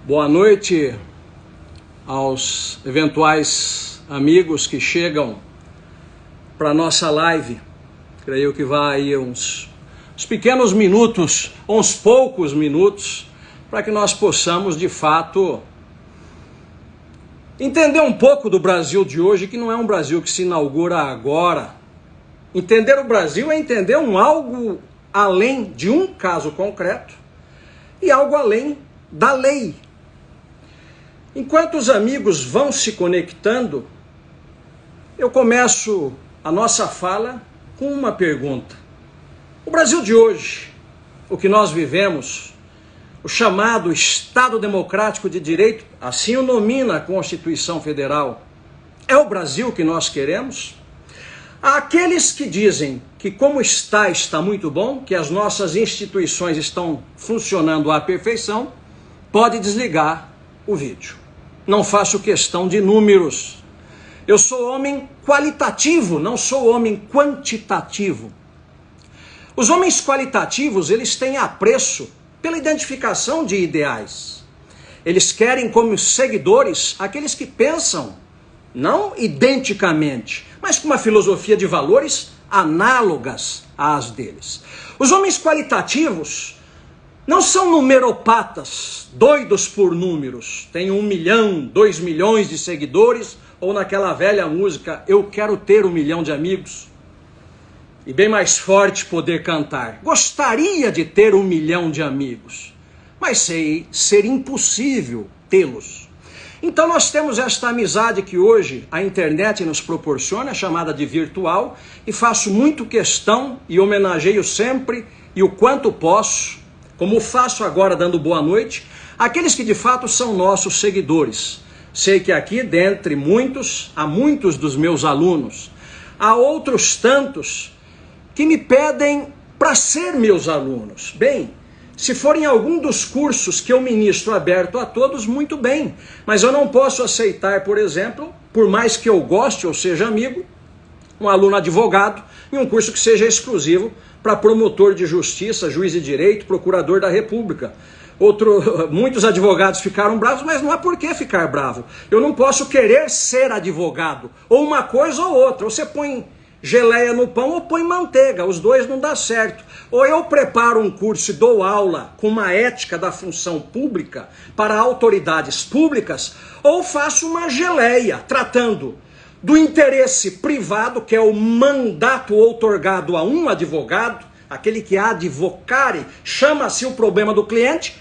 Boa noite aos eventuais amigos que chegam para a nossa live. Creio que vai aí uns pequenos minutos, uns poucos minutos, para que nós possamos de fato entender um pouco do Brasil de hoje, que não é um Brasil que se inaugura agora. Entender o Brasil é entender algo além de um caso concreto e algo além da lei. Enquanto os amigos vão se conectando, eu começo a nossa fala com uma pergunta. O Brasil de hoje, o que nós vivemos, o chamado Estado Democrático de Direito, assim o nomina a Constituição Federal, é o Brasil que nós queremos? Há aqueles que dizem que como está muito bom, que as nossas instituições estão funcionando à perfeição, pode desligar o vídeo. Não faço questão de números. Eu sou homem qualitativo, não sou homem quantitativo. Os homens qualitativos, eles têm apreço pela identificação de ideais. Eles querem como seguidores aqueles que pensam, não identicamente, mas com uma filosofia de valores análogas às deles. Os homens qualitativos não são numeropatas, doidos por números. Tem 1 milhão, 2 milhões de seguidores, ou naquela velha música, eu quero ter 1 milhão de amigos. E bem mais forte poder cantar. Gostaria de ter 1 milhão de amigos, mas sei ser impossível tê-los. Então nós temos esta amizade que hoje a internet nos proporciona, chamada de virtual, e faço muito questão e homenageio sempre e o quanto posso, como faço agora dando boa noite, aqueles que de fato são nossos seguidores. Sei que aqui, dentre muitos, há muitos dos meus alunos, há outros tantos que me pedem para ser meus alunos. Bem, se forem algum dos cursos que eu ministro aberto a todos, muito bem. Mas eu não posso aceitar, por exemplo, por mais que eu goste ou seja amigo, um aluno advogado em um curso que seja exclusivo para promotor de justiça, juiz de direito, procurador da República. Muitos advogados ficaram bravos, mas não há por que ficar bravo. Eu não posso querer ser advogado, ou uma coisa ou outra. Você põe geleia no pão ou põe manteiga, os dois não dá certo. Ou eu preparo um curso e dou aula com uma ética da função pública para autoridades públicas, ou faço uma geleia tratando do interesse privado, que é o mandato outorgado a um advogado, aquele que advocare, chama-se o problema do cliente,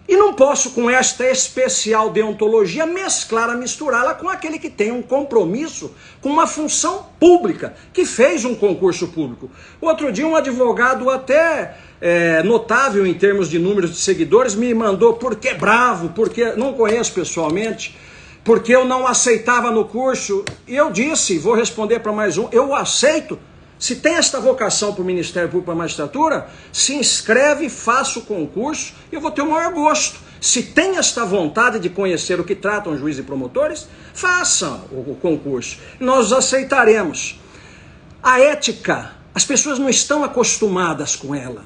e não posso, com esta especial deontologia, misturá-la com aquele que tem um compromisso com uma função pública, que fez um concurso público. Outro dia um advogado até notável em termos de números de seguidores me mandou porque bravo, porque não conheço pessoalmente, porque eu não aceitava no curso. E eu disse, vou responder para mais um, eu aceito. Se tem esta vocação para o Ministério Público, para a magistratura, se inscreve, faça o concurso e eu vou ter o maior gosto. Se tem esta vontade de conhecer o que tratam juízes e promotores, façam o concurso. Nós os aceitaremos. A ética, as pessoas não estão acostumadas com ela.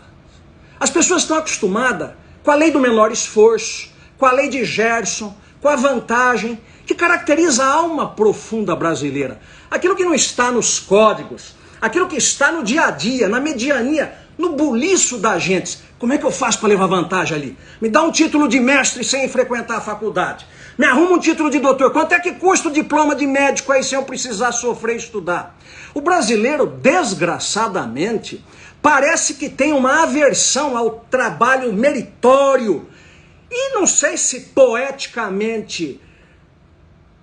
As pessoas estão acostumadas com a lei do menor esforço, com a lei de Gerson, com a vantagem que caracteriza a alma profunda brasileira. Aquilo que não está nos códigos, aquilo que está no dia a dia, na mediania, no buliço da gente. Como é que eu faço para levar vantagem ali? Me dá um título de mestre sem frequentar a faculdade. Me arruma um título de doutor. Quanto é que custa o diploma de médico aí sem eu precisar sofrer e estudar? O brasileiro, desgraçadamente, parece que tem uma aversão ao trabalho meritório. E não sei se poeticamente,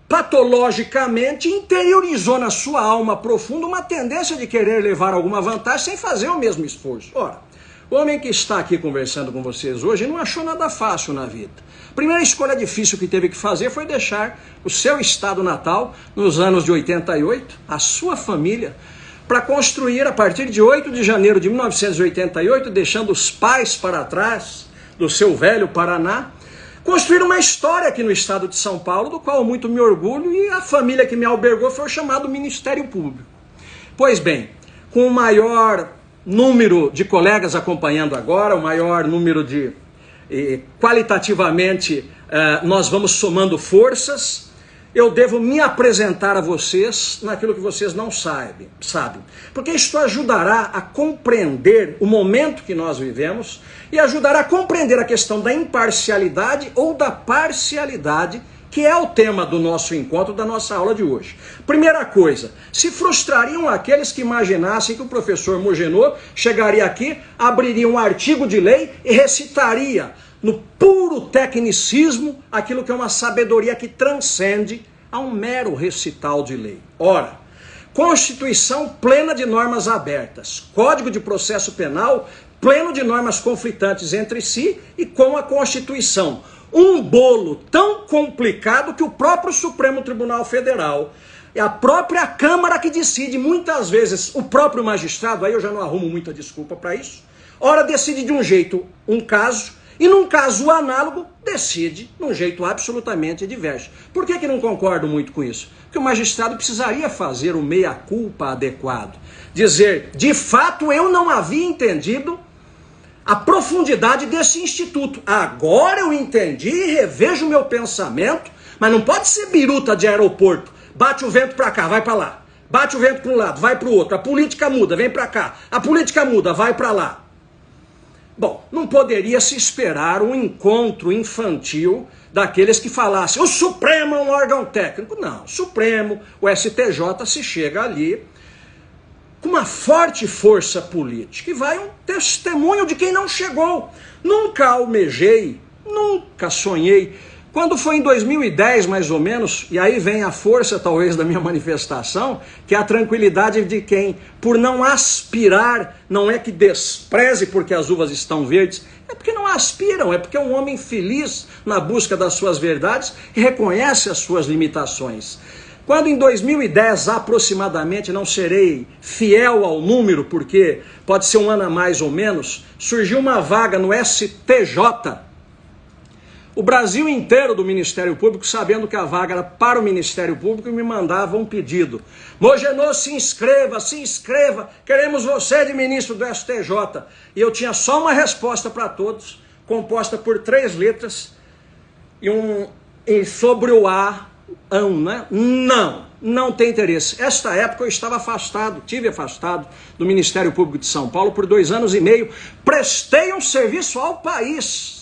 patologicamente, interiorizou na sua alma profunda uma tendência de querer levar alguma vantagem sem fazer o mesmo esforço. Ora, o homem que está aqui conversando com vocês hoje não achou nada fácil na vida. A primeira escolha difícil que teve que fazer foi deixar o seu estado natal, nos anos de 88, a sua família, para construir, a partir de 8 de janeiro de 1988, deixando os pais para trás do seu velho Paraná, construir uma história aqui no estado de São Paulo, do qual muito me orgulho, e a família que me albergou foi o chamado Ministério Público. Pois bem, com o maior número de colegas acompanhando agora, o maior número de qualitativamente nós vamos somando forças, eu devo me apresentar a vocês naquilo que vocês não sabem. Porque isto ajudará a compreender o momento que nós vivemos e ajudará a compreender a questão da imparcialidade ou da parcialidade, que é o tema do nosso encontro, da nossa aula de hoje. Primeira coisa, se frustrariam aqueles que imaginassem que o professor Mogenot chegaria aqui, abriria um artigo de lei e recitaria no puro tecnicismo aquilo que é uma sabedoria que transcende a um mero recital de lei. Ora, Constituição plena de normas abertas, Código de Processo Penal pleno de normas conflitantes entre si e com a Constituição. Um bolo tão complicado que o próprio Supremo Tribunal Federal, a própria Câmara que decide, muitas vezes o próprio magistrado, aí eu já não arrumo muita desculpa para isso, ora decide de um jeito um caso, e num caso análogo, decide de um jeito absolutamente diverso. Por que não concordo muito com isso? Porque o magistrado precisaria fazer o meia-culpa adequado. Dizer, de fato, eu não havia entendido a profundidade desse instituto. Agora eu entendi e revejo o meu pensamento, mas não pode ser biruta de aeroporto. Bate o vento para cá, vai para lá. Bate o vento para um lado, vai para o outro. A política muda, vem para cá. A política muda, vai para lá. Bom, não poderia se esperar um encontro infantil daqueles que falassem o Supremo é um órgão técnico. Não, o Supremo, o STJ, se chega ali com uma forte força política e vai um testemunho de quem não chegou. Nunca almejei, nunca sonhei. Quando foi em 2010, mais ou menos, e aí vem a força talvez da minha manifestação, que é a tranquilidade de quem, por não aspirar, não é que despreze porque as uvas estão verdes, é porque não aspiram, é porque é um homem feliz na busca das suas verdades e reconhece as suas limitações. Quando em 2010, aproximadamente, não serei fiel ao número, porque pode ser um ano a mais ou menos, surgiu uma vaga no STJ, o Brasil inteiro do Ministério Público, sabendo que a vaga era para o Ministério Público, me mandava um pedido. Mogenot, se inscreva, queremos você de ministro do STJ. E eu tinha só uma resposta para todos, composta por 3 letras, e sobre o A, né? Não tem interesse. Esta época eu estava tive afastado do Ministério Público de São Paulo por 2 anos e meio, prestei um serviço ao país,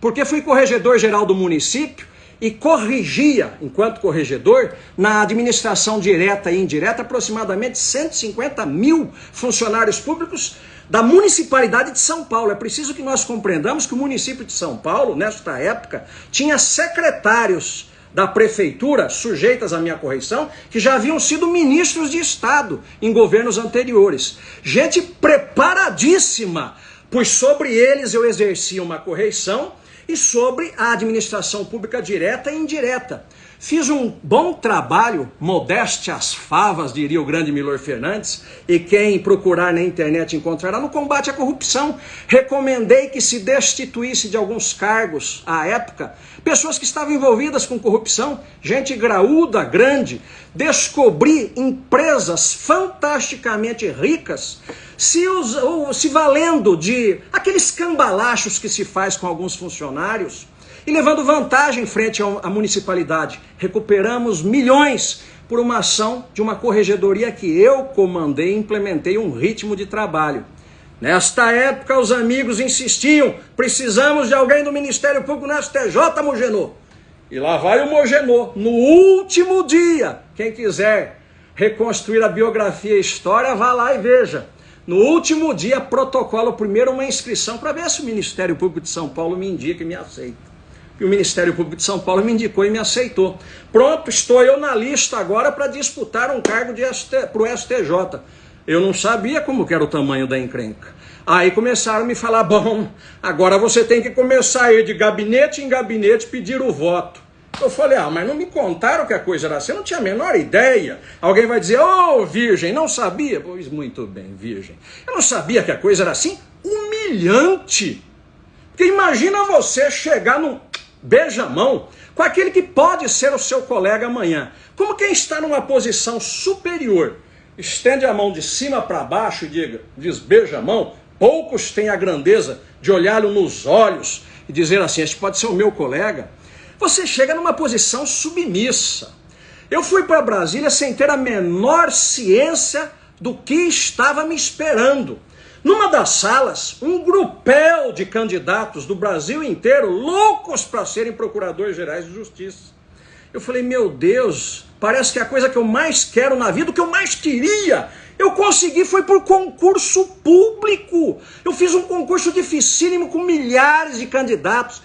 porque fui corregedor-geral do município e corrigia, enquanto corregedor, na administração direta e indireta, aproximadamente 150 mil funcionários públicos da municipalidade de São Paulo. É preciso que nós compreendamos que o município de São Paulo, nesta época, tinha secretários da prefeitura, sujeitas à minha correção, que já haviam sido ministros de Estado em governos anteriores. Gente preparadíssima, pois sobre eles eu exercia uma correição e sobre a administração pública direta e indireta. Fiz um bom trabalho, modéstia às favas, diria o grande Milor Fernandes, e quem procurar na internet encontrará, no combate à corrupção. Recomendei que se destituísse de alguns cargos, à época, pessoas que estavam envolvidas com corrupção, gente graúda, grande. Descobri empresas fantasticamente ricas, se valendo de aqueles cambalachos que se faz com alguns funcionários, e levando vantagem frente à municipalidade. Recuperamos milhões por uma ação de uma corregedoria que eu comandei e implementei um ritmo de trabalho. Nesta época, os amigos insistiam, precisamos de alguém do Ministério Público no STJ, Mogenot. E lá vai o Mogenot, no último dia. Quem quiser reconstruir a biografia e a história, vá lá e veja. No último dia, protocolo primeiro uma inscrição para ver se o Ministério Público de São Paulo me indica e me aceita. E o Ministério Público de São Paulo me indicou e me aceitou. Pronto, estou eu na lista agora para disputar um cargo para o STJ. Eu não sabia como que era o tamanho da encrenca. Aí começaram a me falar, bom, agora você tem que começar a ir de gabinete em gabinete pedir o voto. Eu falei, mas não me contaram que a coisa era assim, eu não tinha a menor ideia. Alguém vai dizer, virgem, não sabia? Pois muito bem, virgem. Eu não sabia que a coisa era assim, humilhante. Porque imagina você chegar num beijamão com aquele que pode ser o seu colega amanhã. Como quem está numa posição superior, estende a mão de cima para baixo e diz beijamão, poucos têm a grandeza de olhá-lo nos olhos e dizer assim, este pode ser o meu colega, você chega numa posição submissa. Eu fui para Brasília sem ter a menor ciência do que estava me esperando. Numa das salas, um grupel de candidatos do Brasil inteiro, loucos para serem procuradores gerais de justiça. Eu falei, meu Deus, parece que a coisa que eu mais quero na vida, o que eu mais queria, eu consegui foi por concurso público. Eu fiz um concurso dificílimo com milhares de candidatos.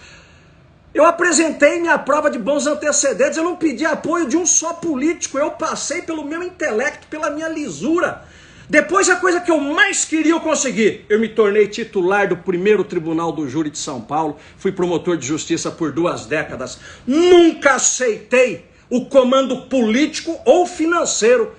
Eu apresentei minha prova de bons antecedentes, eu não pedi apoio de um só político, eu passei pelo meu intelecto, pela minha lisura. Depois a coisa que eu mais queria eu consegui. Eu me tornei titular do primeiro Tribunal do Júri de São Paulo, fui promotor de justiça por 2 décadas. Nunca aceitei o comando político ou financeiro.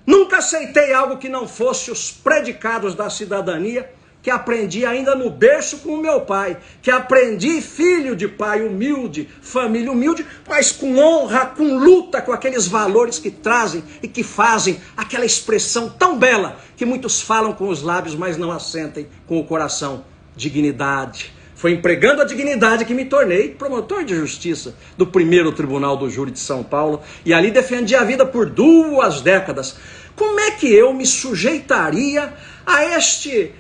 Nunca aceitei algo que não fosse os predicados da cidadania, que aprendi ainda no berço com o meu pai, que aprendi filho de pai humilde, família humilde, mas com honra, com luta, com aqueles valores que trazem e que fazem aquela expressão tão bela que muitos falam com os lábios, mas não assentem com o coração: dignidade. Foi empregando a dignidade que me tornei promotor de justiça do primeiro Tribunal do Júri de São Paulo, e ali defendi a vida por 2 décadas. Como é que eu me sujeitaria a este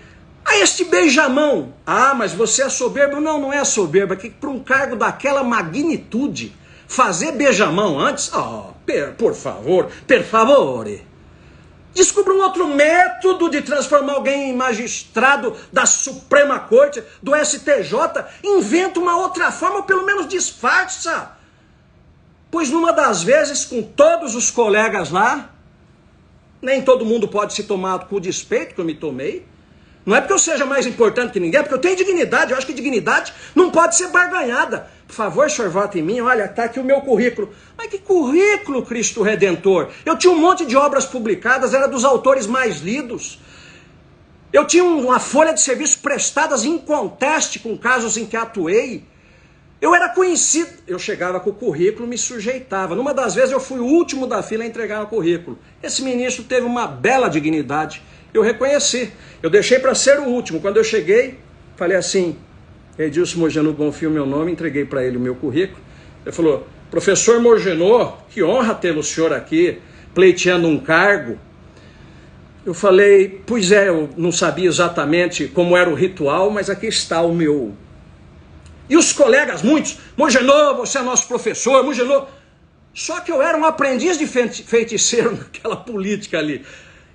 beijamão? Ah, mas você é soberbo? Não, não é soberbo. É que para um cargo daquela magnitude, fazer beijamão antes? Por favor, per favore. Descubra um outro método de transformar alguém em magistrado da Suprema Corte, do STJ. Inventa uma outra forma, ou pelo menos disfarça. Pois numa das vezes, com todos os colegas lá, nem todo mundo pode se tomar com o despeito que eu me tomei. Não é porque eu seja mais importante que ninguém, é porque eu tenho dignidade. Eu acho que dignidade não pode ser barganhada. Por favor, senhor, vote em mim. Olha, tá aqui o meu currículo. Mas que currículo, Cristo Redentor? Eu tinha um monte de obras publicadas, era dos autores mais lidos. Eu tinha uma folha de serviços prestadas em conteste com casos em que atuei. Eu era conhecido. Eu chegava com o currículo, me sujeitava. Numa das vezes eu fui o último da fila a entregar o currículo. Esse ministro teve uma bela dignidade. Eu reconheci. Eu deixei para ser o último. Quando eu cheguei, falei assim, Edilson Mogenot Bonfim, meu nome, entreguei para ele o meu currículo. Ele falou, professor Mogenot, que honra tê-lo o senhor aqui, pleiteando um cargo. Eu falei, pois é, eu não sabia exatamente como era o ritual, mas aqui está o meu. E os colegas, muitos, Mogenot, você é nosso professor, Mogenot. Só que eu era um aprendiz de feiticeiro naquela política ali.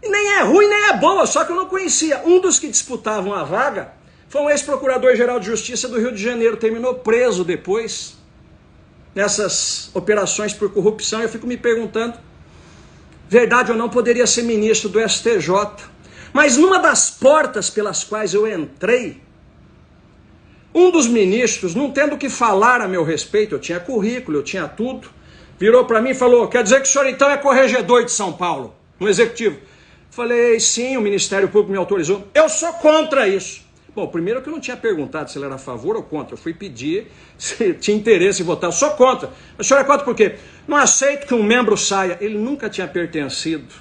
E nem é ruim, nem é boa, só que eu não conhecia. Um dos que disputavam a vaga foi um ex-procurador-geral de Justiça do Rio de Janeiro. Terminou preso depois, nessas operações por corrupção. Eu fico me perguntando, verdade ou não, poderia ser ministro do STJ. Mas numa das portas pelas quais eu entrei, um dos ministros, não tendo o que falar a meu respeito, eu tinha currículo, eu tinha tudo, virou para mim e falou, quer dizer que o senhor então é corregedor de São Paulo, no executivo? Falei, sim, o Ministério Público me autorizou. Eu sou contra isso. Bom, primeiro que eu não tinha perguntado se ele era a favor ou contra. Eu fui pedir se tinha interesse em votar. Eu sou contra. O senhor é contra por quê? Não aceito que um membro saia. Ele nunca tinha pertencido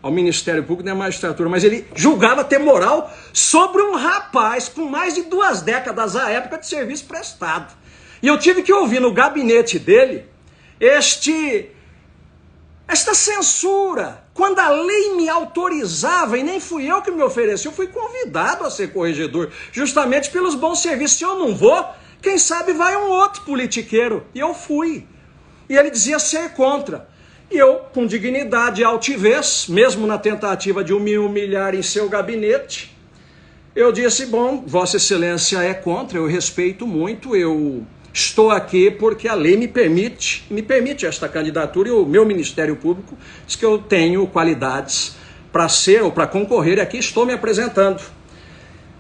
ao Ministério Público nem à magistratura, mas ele julgava ter moral sobre um rapaz com mais de 2 décadas à época de serviço prestado. E eu tive que ouvir no gabinete dele esta censura, quando a lei me autorizava, e nem fui eu que me ofereci, eu fui convidado a ser corregedor, justamente pelos bons serviços. Se eu não vou, quem sabe vai um outro politiqueiro. E eu fui. E ele dizia ser contra. E eu, com dignidade e altivez, mesmo na tentativa de me humilhar em seu gabinete, eu disse, bom, Vossa Excelência é contra, eu respeito muito, eu estou aqui porque a lei me permite esta candidatura, e o meu Ministério Público diz que eu tenho qualidades para ser ou para concorrer, e aqui estou me apresentando.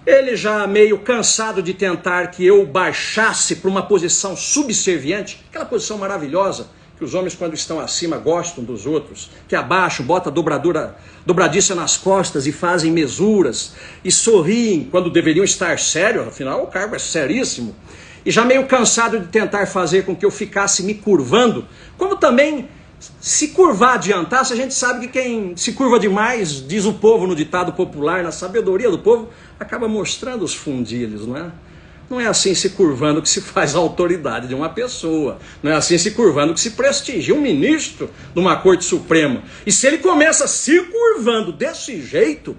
Ele já meio cansado de tentar que eu baixasse para uma posição subserviente, aquela posição maravilhosa, que os homens quando estão acima gostam dos outros, que abaixo bota dobradiça nas costas e fazem mesuras, e sorriem quando deveriam estar sérios, afinal o cargo é seríssimo. E já meio cansado de tentar fazer com que eu ficasse me curvando, como também se curvar adiantasse, a gente sabe que quem se curva demais, diz o povo no ditado popular, na sabedoria do povo, acaba mostrando os fundilhos, não é? Não é assim se curvando que se faz a autoridade de uma pessoa. Não é assim se curvando que se prestigia um ministro de uma Corte Suprema. E se ele começa se curvando desse jeito,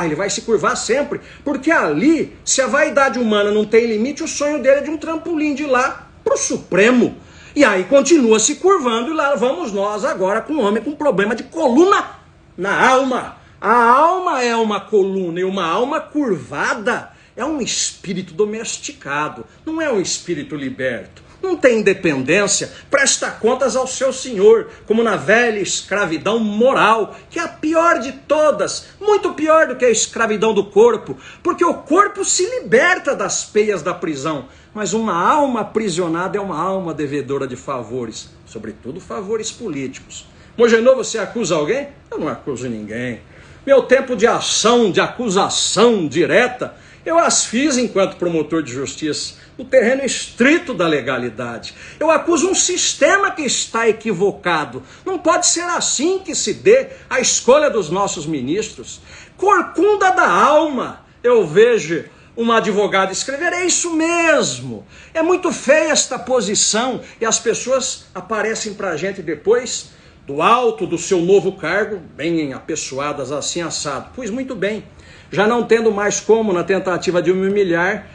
ele vai se curvar sempre. Porque ali, se a vaidade humana não tem limite, o sonho dele é de um trampolim de lá para o Supremo. E aí continua se curvando e lá vamos nós agora com um homem com problema de coluna na alma. A alma é uma coluna e uma alma curvada é um espírito domesticado, não é um espírito liberto. Não tem independência, presta contas ao seu senhor, como na velha escravidão moral, que é a pior de todas, muito pior do que a escravidão do corpo, porque o corpo se liberta das peias da prisão, mas uma alma aprisionada é uma alma devedora de favores, sobretudo favores políticos. Mogenô, você acusa alguém? Eu não acuso ninguém. Meu tempo de ação, de acusação direta, eu as fiz enquanto promotor de justiça, no terreno estrito da legalidade. Eu acuso um sistema que está equivocado. Não pode ser assim que se dê a escolha dos nossos ministros. Corcunda da alma, eu vejo uma advogada escrever, é isso mesmo. É muito feia esta posição e as pessoas aparecem para a gente depois do alto do seu novo cargo, bem apessoadas assim assado. Pois muito bem. Já não tendo mais como, na tentativa de me humilhar,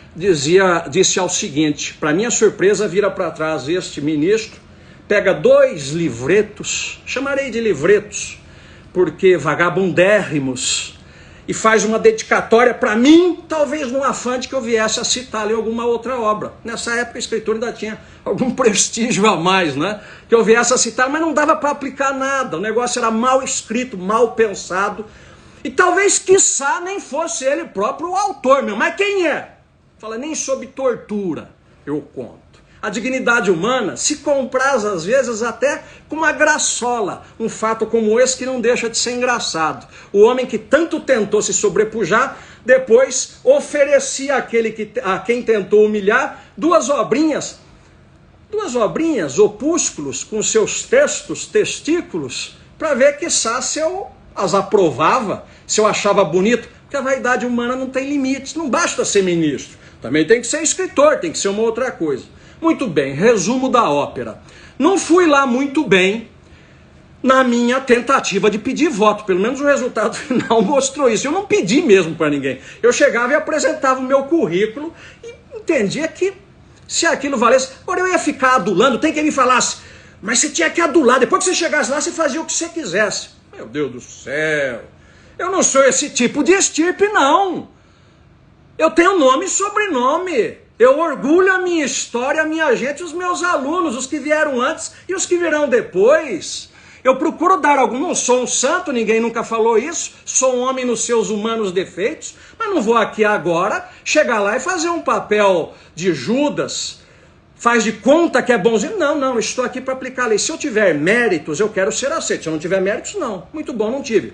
disse ao seguinte, para minha surpresa, vira para trás este ministro, pega 2 livretos, chamarei de livretos, porque vagabundérrimos, e faz uma dedicatória para mim, talvez num afã de que eu viesse a citá-lo em alguma outra obra. Nessa época o escritor ainda tinha algum prestígio a mais, né? Que eu viesse a citar, mas não dava para aplicar nada, o negócio era mal escrito, mal pensado, e talvez, quiçá, nem fosse ele próprio o autor, meu. Mas quem é? Fala, nem sob tortura eu conto. A dignidade humana se compraz, às vezes, até com uma graçola. Um fato como esse que não deixa de ser engraçado. O homem que tanto tentou se sobrepujar, depois oferecia a quem tentou humilhar 2 obrinhas. 2 obrinhas, opúsculos, com seus textos, testículos, para ver, quiçá, se eu as aprovava, se eu achava bonito, porque a vaidade humana não tem limites, não basta ser ministro, também tem que ser escritor, tem que ser uma outra coisa. Muito bem, resumo da ópera. Não fui lá muito bem na minha tentativa de pedir voto, pelo menos o resultado final mostrou isso. Eu não pedi mesmo para ninguém, eu chegava e apresentava o meu currículo e entendia que se aquilo valesse, agora eu ia ficar adulando, tem quem me falasse, mas você tinha que adular, depois que você chegasse lá, você fazia o que você quisesse. Meu Deus do céu, eu não sou esse tipo de estirpe, não. Eu tenho nome e sobrenome. Eu orgulho a minha história, a minha gente, os meus alunos, os que vieram antes e os que virão depois. Eu procuro dar algum, não sou um santo, ninguém nunca falou isso, sou um homem nos seus humanos defeitos, mas não vou aqui agora chegar lá e fazer um papel de Judas, faz de conta que é bonzinho. Não, estou aqui para aplicar a lei. Se eu tiver méritos, eu quero ser aceito. Se eu não tiver méritos, não. Muito bom, não tive.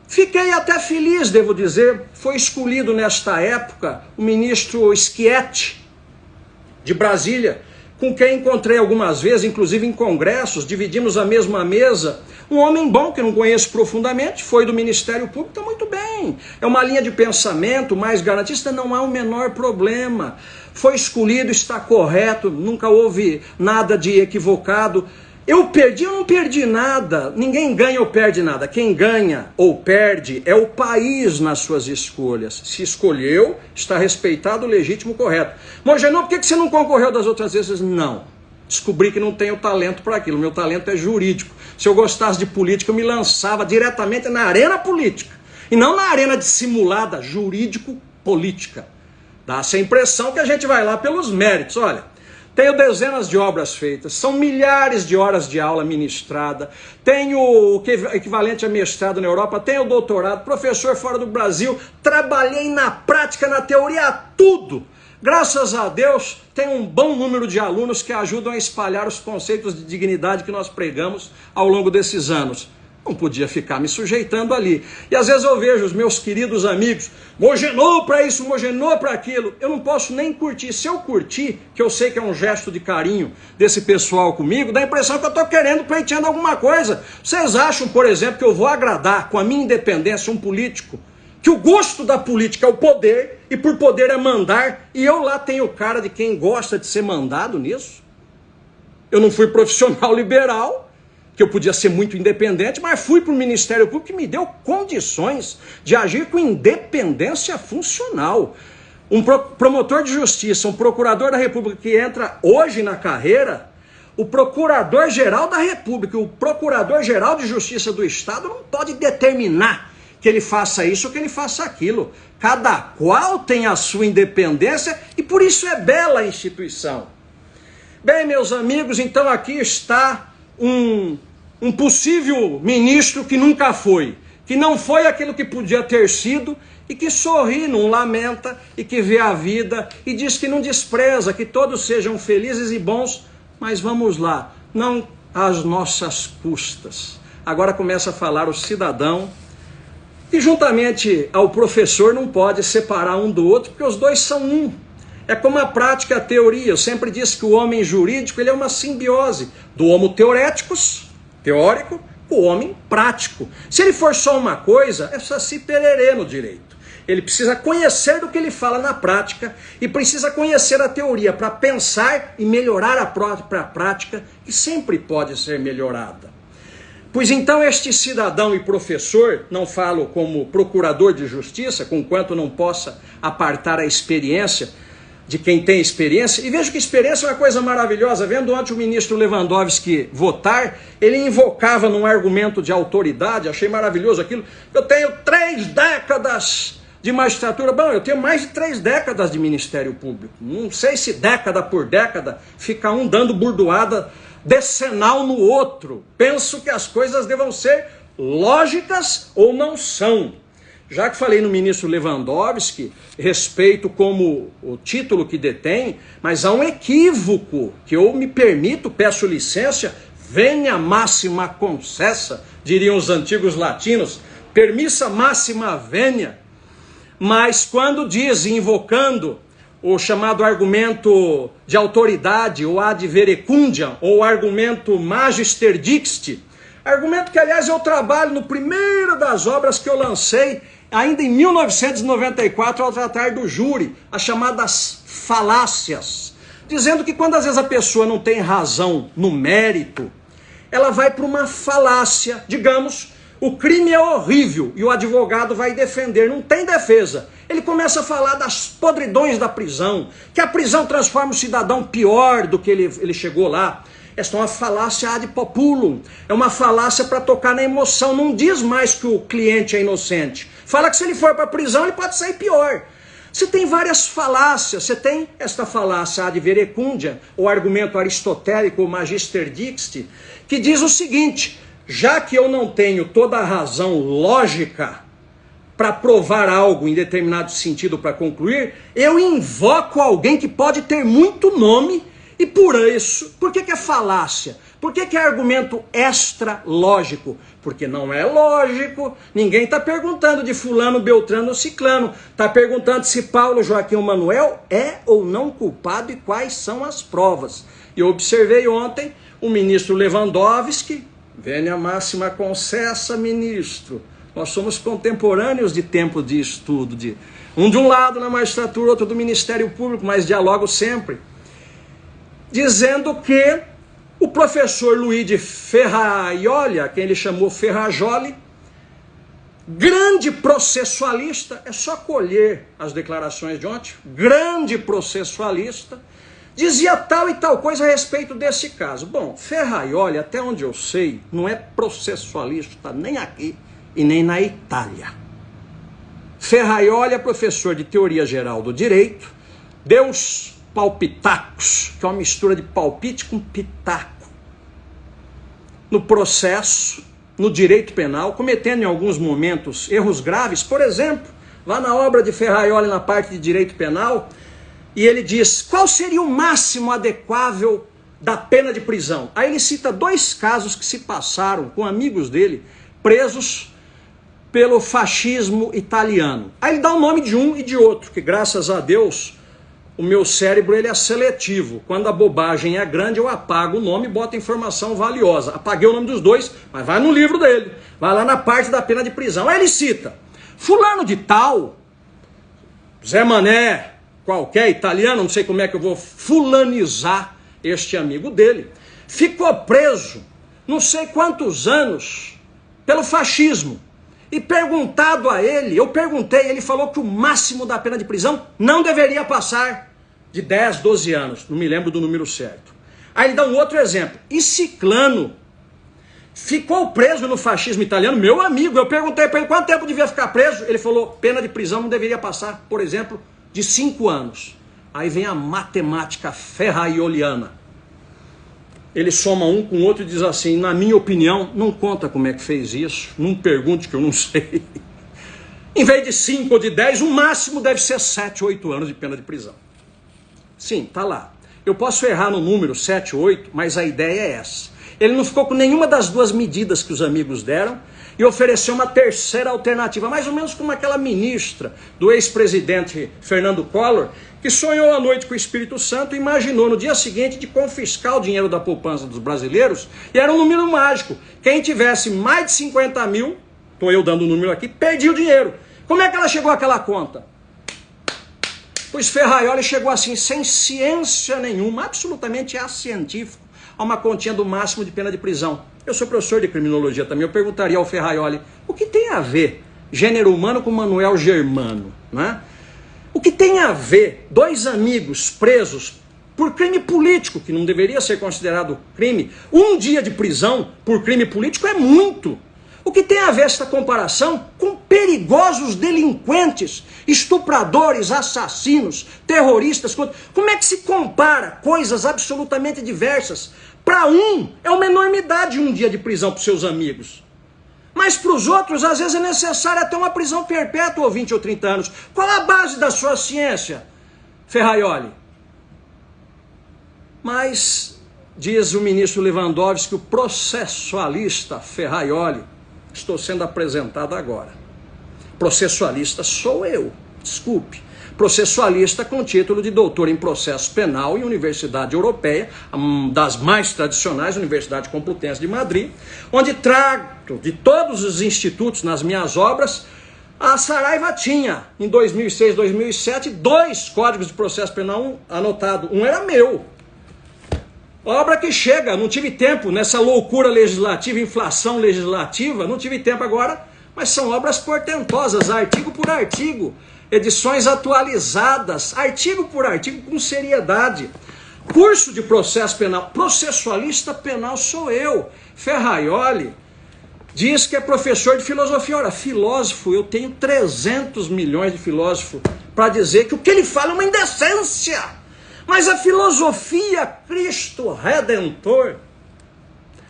Fiquei até feliz, devo dizer. Foi escolhido nesta época o ministro Schietti, de Brasília, com quem encontrei algumas vezes, inclusive em congressos, dividimos a mesma mesa. Um homem bom, que não conheço profundamente, foi do Ministério Público, está muito bem. É uma linha de pensamento mais garantista, não há o menor problema. Foi escolhido, está correto, nunca houve nada de equivocado. Eu não perdi nada, ninguém ganha ou perde nada. Quem ganha ou perde é o país nas suas escolhas. Se escolheu, está respeitado, legítimo, correto. Mogenô, por que você não concorreu das outras vezes? Não. Descobri que não tenho talento para aquilo, meu talento é jurídico. Se eu gostasse de política, eu me lançava diretamente na arena política. E não na arena dissimulada, jurídico-política. Dá-se a impressão que a gente vai lá pelos méritos. Olha, tenho dezenas de obras feitas, são milhares de horas de aula ministrada, tenho o equivalente a mestrado na Europa, tenho doutorado, professor fora do Brasil, trabalhei na prática, na teoria, tudo. Graças a Deus, tem um bom número de alunos que ajudam a espalhar os conceitos de dignidade que nós pregamos ao longo desses anos. Não podia ficar me sujeitando ali. E às vezes eu vejo os meus queridos amigos, Mogenô para isso, Mogenô para aquilo. Eu não posso nem curtir. Se eu curtir, que eu sei que é um gesto de carinho desse pessoal comigo, dá a impressão que eu estou querendo, pleiteando alguma coisa. Vocês acham, por exemplo, que eu vou agradar com a minha independência um político? Que o gosto da política é o poder e por poder é mandar, e eu lá tenho cara de quem gosta de ser mandado nisso. Eu não fui profissional liberal, que eu podia ser muito independente, mas fui para o Ministério Público que me deu condições de agir com independência funcional. Um promotor de justiça, um procurador da República que entra hoje na carreira, o procurador-geral da República, o procurador-geral de justiça do Estado não pode determinar que ele faça isso ou que ele faça aquilo. Cada qual tem a sua independência e por isso é bela a instituição. Bem, meus amigos, então aqui está um possível ministro que nunca foi, que não foi aquilo que podia ter sido e que sorri, não lamenta e que vê a vida e diz que não despreza, que todos sejam felizes e bons, mas vamos lá, não às nossas custas. Agora começa a falar o cidadão que juntamente ao professor não pode separar um do outro, porque os dois são um. É como a prática e a teoria. Eu sempre disse que o homem jurídico ele é uma simbiose do homo teórico, com o homem prático. Se ele for só uma coisa, é saci pererê no direito. Ele precisa conhecer do que ele fala na prática e precisa conhecer a teoria para pensar e melhorar a própria prática, que sempre pode ser melhorada. Pois então este cidadão e professor, não falo como procurador de justiça, conquanto não possa apartar a experiência de quem tem experiência, e vejo que experiência é uma coisa maravilhosa. Vendo ontem o ministro Lewandowski votar, ele invocava num argumento de autoridade, achei maravilhoso aquilo, eu tenho 3 décadas de magistratura. Bom, eu tenho mais de 3 décadas de Ministério Público. Não sei se década por década fica um dando burdoada decenal no outro. Penso que as coisas devam ser lógicas ou não são. Já que falei no ministro Lewandowski, respeito como o título que detém, mas há um equívoco que eu me permito, peço licença, venia máxima concessa, diriam os antigos latinos, permissa máxima venia. Mas quando diz, invocando o chamado argumento de autoridade, ou ad verecundiam, ou argumento magister dixit, argumento que, aliás, eu trabalho no primeiro das obras que eu lancei, ainda em 1994, ao tratar do júri, as chamadas falácias, dizendo que quando às vezes a pessoa não tem razão no mérito, ela vai para uma falácia, digamos, o crime é horrível e o advogado vai defender, não tem defesa. Ele começa a falar das podridões da prisão, que a prisão transforma o cidadão pior do que ele chegou lá. Esta é uma falácia ad populum, é uma falácia para tocar na emoção, não diz mais que o cliente é inocente. Fala que se ele for para a prisão ele pode sair pior. Você tem várias falácias, você tem esta falácia ad verecundia, o argumento aristotélico, o magister dixit, que diz o seguinte: já que eu não tenho toda a razão lógica para provar algo em determinado sentido para concluir, eu invoco alguém que pode ter muito nome e por isso, por que é falácia? Por que é argumento extra-lógico? Porque não é lógico, ninguém está perguntando de fulano, beltrano ou ciclano, está perguntando se Paulo, Joaquim ou Manuel é ou não culpado e quais são as provas. E eu observei ontem o ministro Lewandowski, venia máxima concessa, ministro. Nós somos contemporâneos de tempo de estudo, um de um lado na magistratura, outro do Ministério Público, mas dialogo sempre. Dizendo que o professor Luiz de Ferraioli, a quem ele chamou Ferrajoli, grande processualista, é só colher as declarações de ontem, grande processualista, dizia tal e tal coisa a respeito desse caso. Bom, Ferraioli, até onde eu sei, não é processualista nem aqui e nem na Itália. Ferraioli é professor de teoria geral do direito, deu os palpitacos, que é uma mistura de palpite com pitaco, no processo, no direito penal, cometendo em alguns momentos erros graves. Por exemplo, lá na obra de Ferraioli, na parte de direito penal, e ele diz, qual seria o máximo adequável da pena de prisão? Aí ele cita 2 casos que se passaram com amigos dele, presos pelo fascismo italiano. Aí ele dá o nome de um e de outro, que graças a Deus o meu cérebro ele é seletivo. Quando a bobagem é grande, eu apago o nome e boto informação valiosa. Apaguei o nome dos 2, mas vai no livro dele. Vai lá na parte da pena de prisão. Aí ele cita, fulano de tal, Zé Mané, qualquer italiano, não sei como é que eu vou fulanizar este amigo dele, ficou preso não sei quantos anos pelo fascismo. E perguntado a ele, eu perguntei, ele falou que o máximo da pena de prisão não deveria passar de 10, 12 anos. Não me lembro do número certo. Aí ele dá um outro exemplo. E Ciclano ficou preso no fascismo italiano, meu amigo. Eu perguntei para ele quanto tempo devia ficar preso. Ele falou, pena de prisão não deveria passar, por exemplo, de 5 anos. Aí vem a matemática ferraioliana. Ele soma um com o outro e diz assim, na minha opinião, não conta como é que fez isso, não pergunte que eu não sei. Em vez de 5 ou de 10, o máximo deve ser 7, 8 anos de pena de prisão. Sim, tá lá. Eu posso errar no número 7, 8, mas a ideia é essa. Ele não ficou com nenhuma das duas medidas que os amigos deram e ofereceu uma terceira alternativa, mais ou menos como aquela ministra do ex-presidente Fernando Collor, que sonhou à noite com o Espírito Santo e imaginou no dia seguinte de confiscar o dinheiro da poupança dos brasileiros, e era um número mágico. Quem tivesse mais de 50 mil, estou eu dando o número aqui, perdia o dinheiro. Como é que ela chegou àquela conta? Pois Ferraioli chegou assim, sem ciência nenhuma, absolutamente acientífico, a uma continha do máximo de pena de prisão. Eu sou professor de criminologia também, eu perguntaria ao Ferraioli, o que tem a ver gênero humano com Manuel Germano, não é? O que tem a ver dois amigos presos por crime político, que não deveria ser considerado crime, um dia de prisão por crime político é muito. O que tem a ver esta comparação com perigosos delinquentes, estupradores, assassinos, terroristas? Como é que se compara coisas absolutamente diversas? Para um é uma enormidade um dia de prisão para os seus amigos. Mas para os outros, às vezes é necessário até uma prisão perpétua, ou 20 ou 30 anos. Qual a base da sua ciência, Ferraioli? Mas, diz o ministro Lewandowski, o processualista Ferraioli, estou sendo apresentado agora. Processualista sou eu, desculpe. Processualista com título de doutor em processo penal em Universidade Europeia, uma das mais tradicionais, Universidade Complutense de Madrid, onde trato de todos os institutos nas minhas obras. A Saraiva tinha, em 2006, 2007, 2 códigos de processo penal anotados. Um era meu. Obra que chega, não tive tempo nessa loucura legislativa, inflação legislativa, não tive tempo agora, mas são obras portentosas, artigo por artigo. Edições atualizadas, artigo por artigo, com seriedade. Curso de processo penal, processualista penal sou eu. Ferraioli diz que é professor de filosofia. Ora, filósofo, eu tenho 300 milhões de filósofos para dizer que o que ele fala é uma indecência. Mas a filosofia, Cristo Redentor,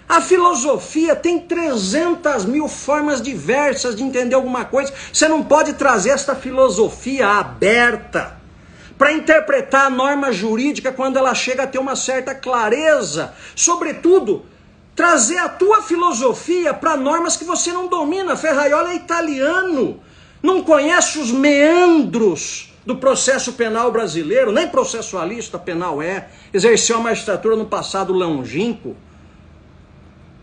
a filosofia tem 300 mil formas diversas de entender alguma coisa. Você não pode trazer esta filosofia aberta para interpretar a norma jurídica quando ela chega a ter uma certa clareza. Sobretudo, trazer a tua filosofia para normas que você não domina. Ferraioli é italiano, não conhece os meandros do processo penal brasileiro, nem processualista penal é, exerceu a magistratura no passado longínquo.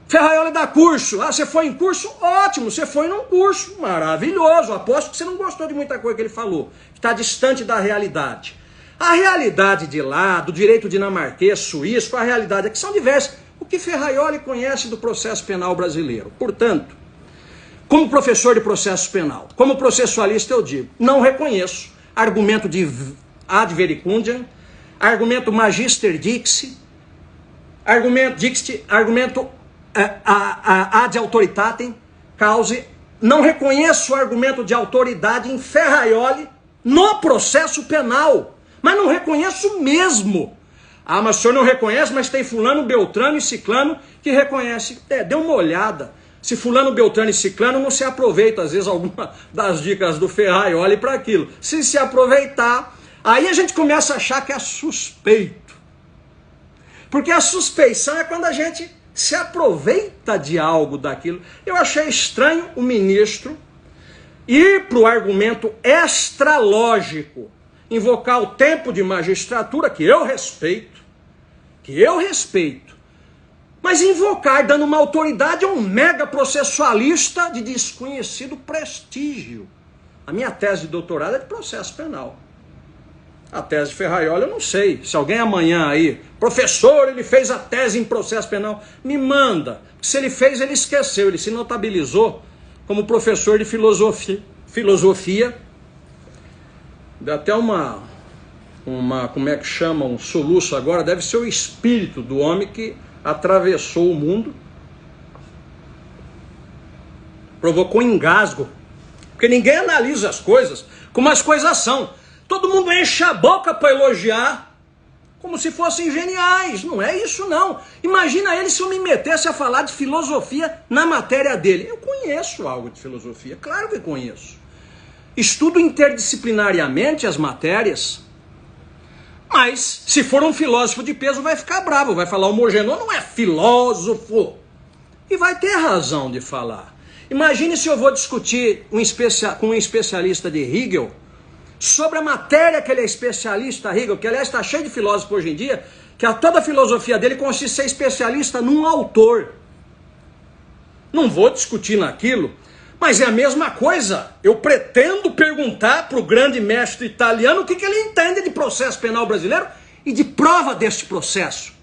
Ferraioli dá curso. Ah, você foi em curso? Ótimo, você foi num curso maravilhoso. Aposto que você não gostou de muita coisa que ele falou, que está distante da realidade. A realidade de lá, do direito dinamarquês, suíço, a realidade aqui são diversas. O que Ferraioli conhece do processo penal brasileiro? Portanto, como professor de processo penal, como processualista eu digo, não reconheço argumento de ad verecundiam, argumento magister dixi, argumento ad autoritatem cause. Não reconheço o argumento de autoridade em Ferraioli no processo penal, mas não reconheço mesmo. Ah, mas o senhor não reconhece, mas tem fulano, beltrano e ciclano que reconhece. Dê uma olhada. Se fulano, beltrano e ciclano não se aproveita, às vezes, alguma das dicas do Ferraioli para aquilo. Se aproveitar, aí a gente começa a achar que é suspeito. Porque a suspeição é quando a gente se aproveita de algo daquilo. Eu achei estranho o ministro ir para o argumento extralógico, invocar o tempo de magistratura, que eu respeito, mas invocar, dando uma autoridade a um mega processualista de desconhecido prestígio. A minha tese de doutorado é de processo penal. A tese de Ferraioli eu não sei. Se alguém amanhã aí, professor, ele fez a tese em processo penal, me manda. Se ele fez, ele esqueceu, ele se notabilizou como professor de filosofia. Deu até uma, como é que chama, um soluço agora, deve ser o espírito do homem que atravessou o mundo, provocou engasgo, porque ninguém analisa as coisas como as coisas são. Todo mundo enche a boca para elogiar, como se fossem geniais. Não é isso, não. Imagina ele se eu me metesse a falar de filosofia na matéria dele. Eu conheço algo de filosofia, claro que conheço. Estudo interdisciplinariamente as matérias, mas se for um filósofo de peso vai ficar bravo, vai falar o Mogenor não é filósofo. E vai ter razão de falar. Imagine se eu vou discutir com um especialista de Hegel, sobre a matéria que ele é especialista, Hegel, que aliás está cheio de filósofos hoje em dia, que toda a filosofia dele consiste em ser especialista num autor. Não vou discutir naquilo, mas é a mesma coisa. Eu pretendo perguntar para o grande mestre italiano o que ele entende de processo penal brasileiro e de prova deste processo.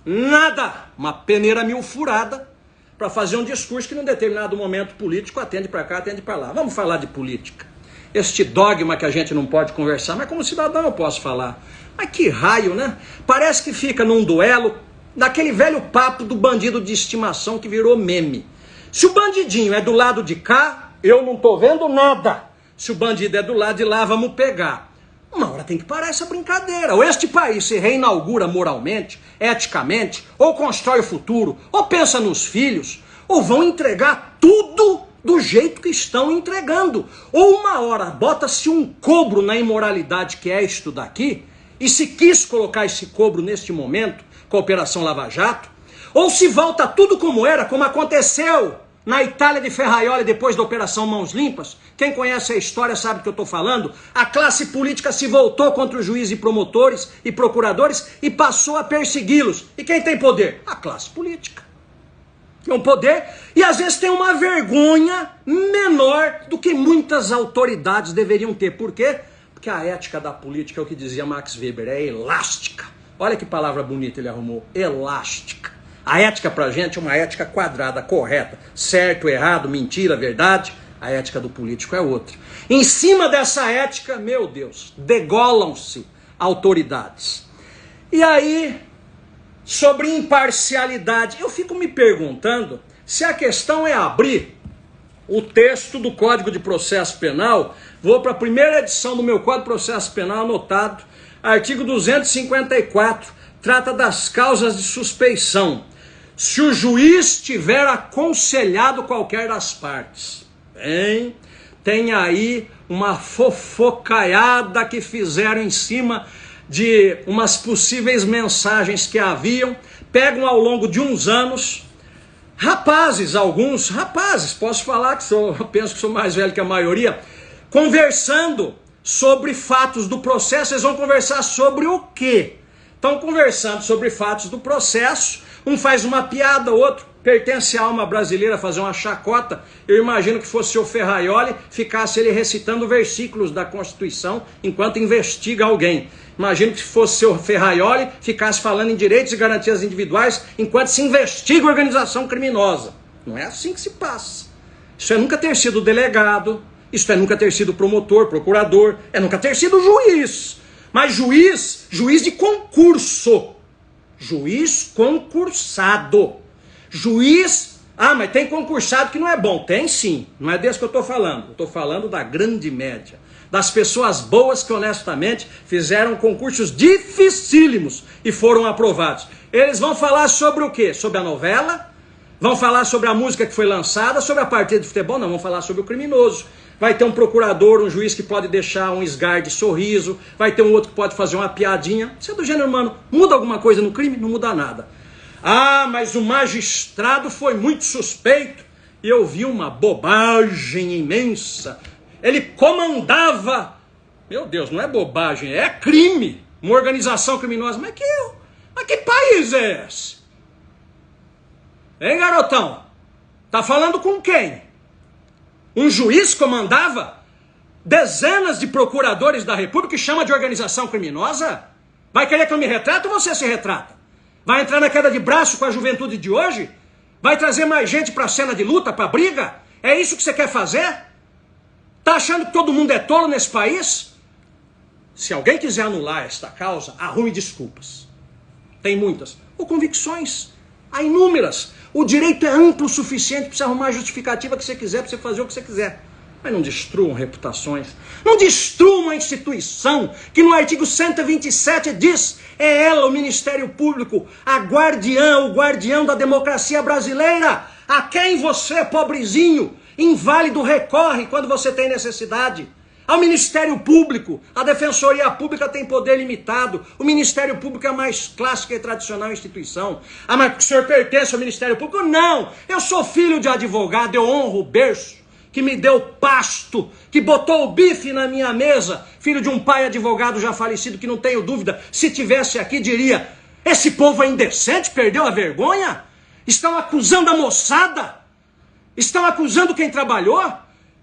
Nada, uma peneira mil furada para fazer um discurso que num determinado momento político atende para cá, atende para lá. Vamos falar de política. Este dogma que a gente não pode conversar, mas como cidadão eu posso falar. Mas que raio, né? Parece que fica num duelo, daquele velho papo do bandido de estimação que virou meme. Se o bandidinho é do lado de cá, eu não tô vendo nada. Se o bandido é do lado de lá, vamos pegar. Uma hora tem que parar essa brincadeira. Ou este país se reinaugura moralmente, eticamente, ou constrói o futuro, ou pensa nos filhos, ou vão entregar tudo do jeito que estão entregando. Ou uma hora bota-se um cobro na imoralidade que é isto daqui, e se quis colocar esse cobro neste momento, com a Operação Lava Jato, ou se volta tudo como era, como aconteceu na Itália de Ferraioli depois da Operação Mãos Limpas. Quem conhece a história sabe do que eu estou falando. A classe política se voltou contra os juízes e promotores e procuradores e passou a persegui-los. E quem tem poder? A classe política. Tem um poder e às vezes tem uma vergonha menor do que muitas autoridades deveriam ter. Por quê? Porque a ética da política é o que dizia Max Weber, é elástica. Olha que palavra bonita ele arrumou, elástica. A ética pra gente é uma ética quadrada, correta, certo, errado, mentira, verdade. A ética do político é outra. Em cima dessa ética, meu Deus, degolam-se autoridades. E aí, sobre imparcialidade, eu fico me perguntando se a questão é abrir o texto do Código de Processo Penal. Vou para a primeira edição do meu Código de Processo Penal anotado, artigo 254, trata das causas de suspeição. Se o juiz tiver aconselhado qualquer das partes. Bem, tem aí uma fofocaiada que fizeram em cima de umas possíveis mensagens que haviam, pegam ao longo de uns anos, alguns rapazes, posso falar que penso que sou mais velho que a maioria, conversando sobre fatos do processo. Eles vão conversar sobre o quê? Estão conversando sobre fatos do processo, um faz uma piada, o outro pertence à alma brasileira fazer uma chacota. Eu imagino que fosse o Ferraioli, ficasse ele recitando versículos da Constituição enquanto investiga alguém. Imagino que fosse o Ferraioli, ficasse falando em direitos e garantias individuais enquanto se investiga a organização criminosa. Não é assim que se passa. Isso é nunca ter sido delegado, isso é nunca ter sido promotor, procurador, é nunca ter sido juiz. Mas juiz de concurso. Juiz concursado. Juiz, mas tem concursado que não é bom. Tem sim, não é desse que eu estou falando. Eu estou falando da grande média. Das pessoas boas que honestamente fizeram concursos dificílimos e foram aprovados. Eles vão falar sobre o quê? Sobre a novela? Vão falar sobre a música que foi lançada? Sobre a partida de futebol? Não, vão falar sobre o criminoso. Vai ter um procurador, um juiz que pode deixar um esgar de sorriso. Vai ter um outro que pode fazer uma piadinha. Isso é do gênero humano. Muda alguma coisa no crime? Não muda nada. Mas o magistrado foi muito suspeito. E eu vi uma bobagem imensa. Ele comandava. Meu Deus, não é bobagem, é crime. Uma organização criminosa. Mas que país é esse? Hein, garotão? Tá falando com quem? Um juiz comandava? dezenas de procuradores da República e chama de organização criminosa? Vai querer que eu me retrate ou você se retrata? Vai entrar na queda de braço com a juventude de hoje? Vai trazer mais gente para a cena de luta, para briga? É isso que você quer fazer? Tá achando que todo mundo é tolo nesse país? Se alguém quiser anular esta causa, arrume desculpas. Tem muitas. Ou convicções. Há inúmeras. O direito é amplo o suficiente para você arrumar a justificativa que você quiser, para você fazer o que você quiser. Mas não destruam reputações. Não destruam uma instituição que no artigo 127 diz: é ela, o Ministério Público, a guardiã, o guardião da democracia brasileira, a quem você, pobrezinho, inválido, recorre quando você tem necessidade. Ao Ministério Público, a Defensoria Pública tem poder limitado. O Ministério Público é a mais clássica e tradicional instituição. Ah, mas o senhor pertence ao Ministério Público? Não! Eu sou filho de advogado, eu honro o berço que me deu pasto, que botou o bife na minha mesa, filho de um pai advogado já falecido, que não tenho dúvida, se tivesse aqui diria: esse povo é indecente, perdeu a vergonha? Estão acusando a moçada? Estão acusando quem trabalhou?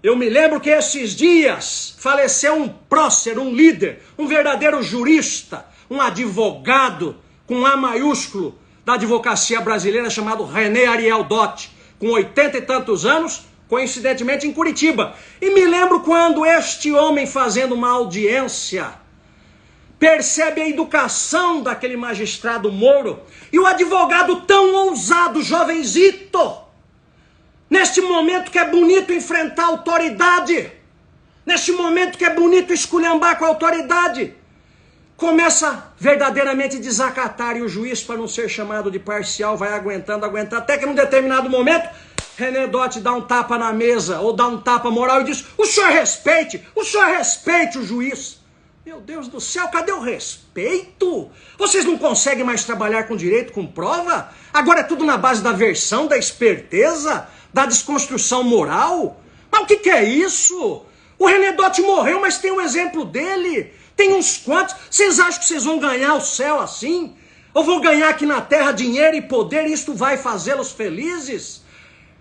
Eu me lembro que esses dias faleceu um prócer, um líder, um verdadeiro jurista, um advogado com A maiúsculo da advocacia brasileira, chamado René Ariel Dotti, com 80 e tantos anos, coincidentemente em Curitiba. E me lembro quando este homem, fazendo uma audiência, percebe a educação daquele magistrado Moro, e o advogado tão ousado, jovenzito, neste momento que é bonito enfrentar a autoridade, neste momento que é bonito esculhambar com a autoridade, começa verdadeiramente a desacatar, e o juiz, para não ser chamado de parcial, vai aguentando, até que num determinado momento, René Dotti dá um tapa na mesa, ou dá um tapa moral e diz: o senhor respeite o juiz. Meu Deus do céu, cadê o respeito? Vocês não conseguem mais trabalhar com direito, com prova? Agora é tudo na base da versão, da esperteza, da desconstrução moral? Mas o que é isso? O René Dotti morreu, mas tem um exemplo dele. Tem uns quantos. Vocês acham que vocês vão ganhar o céu assim? Ou vão ganhar aqui na terra dinheiro e poder e isto vai fazê-los felizes?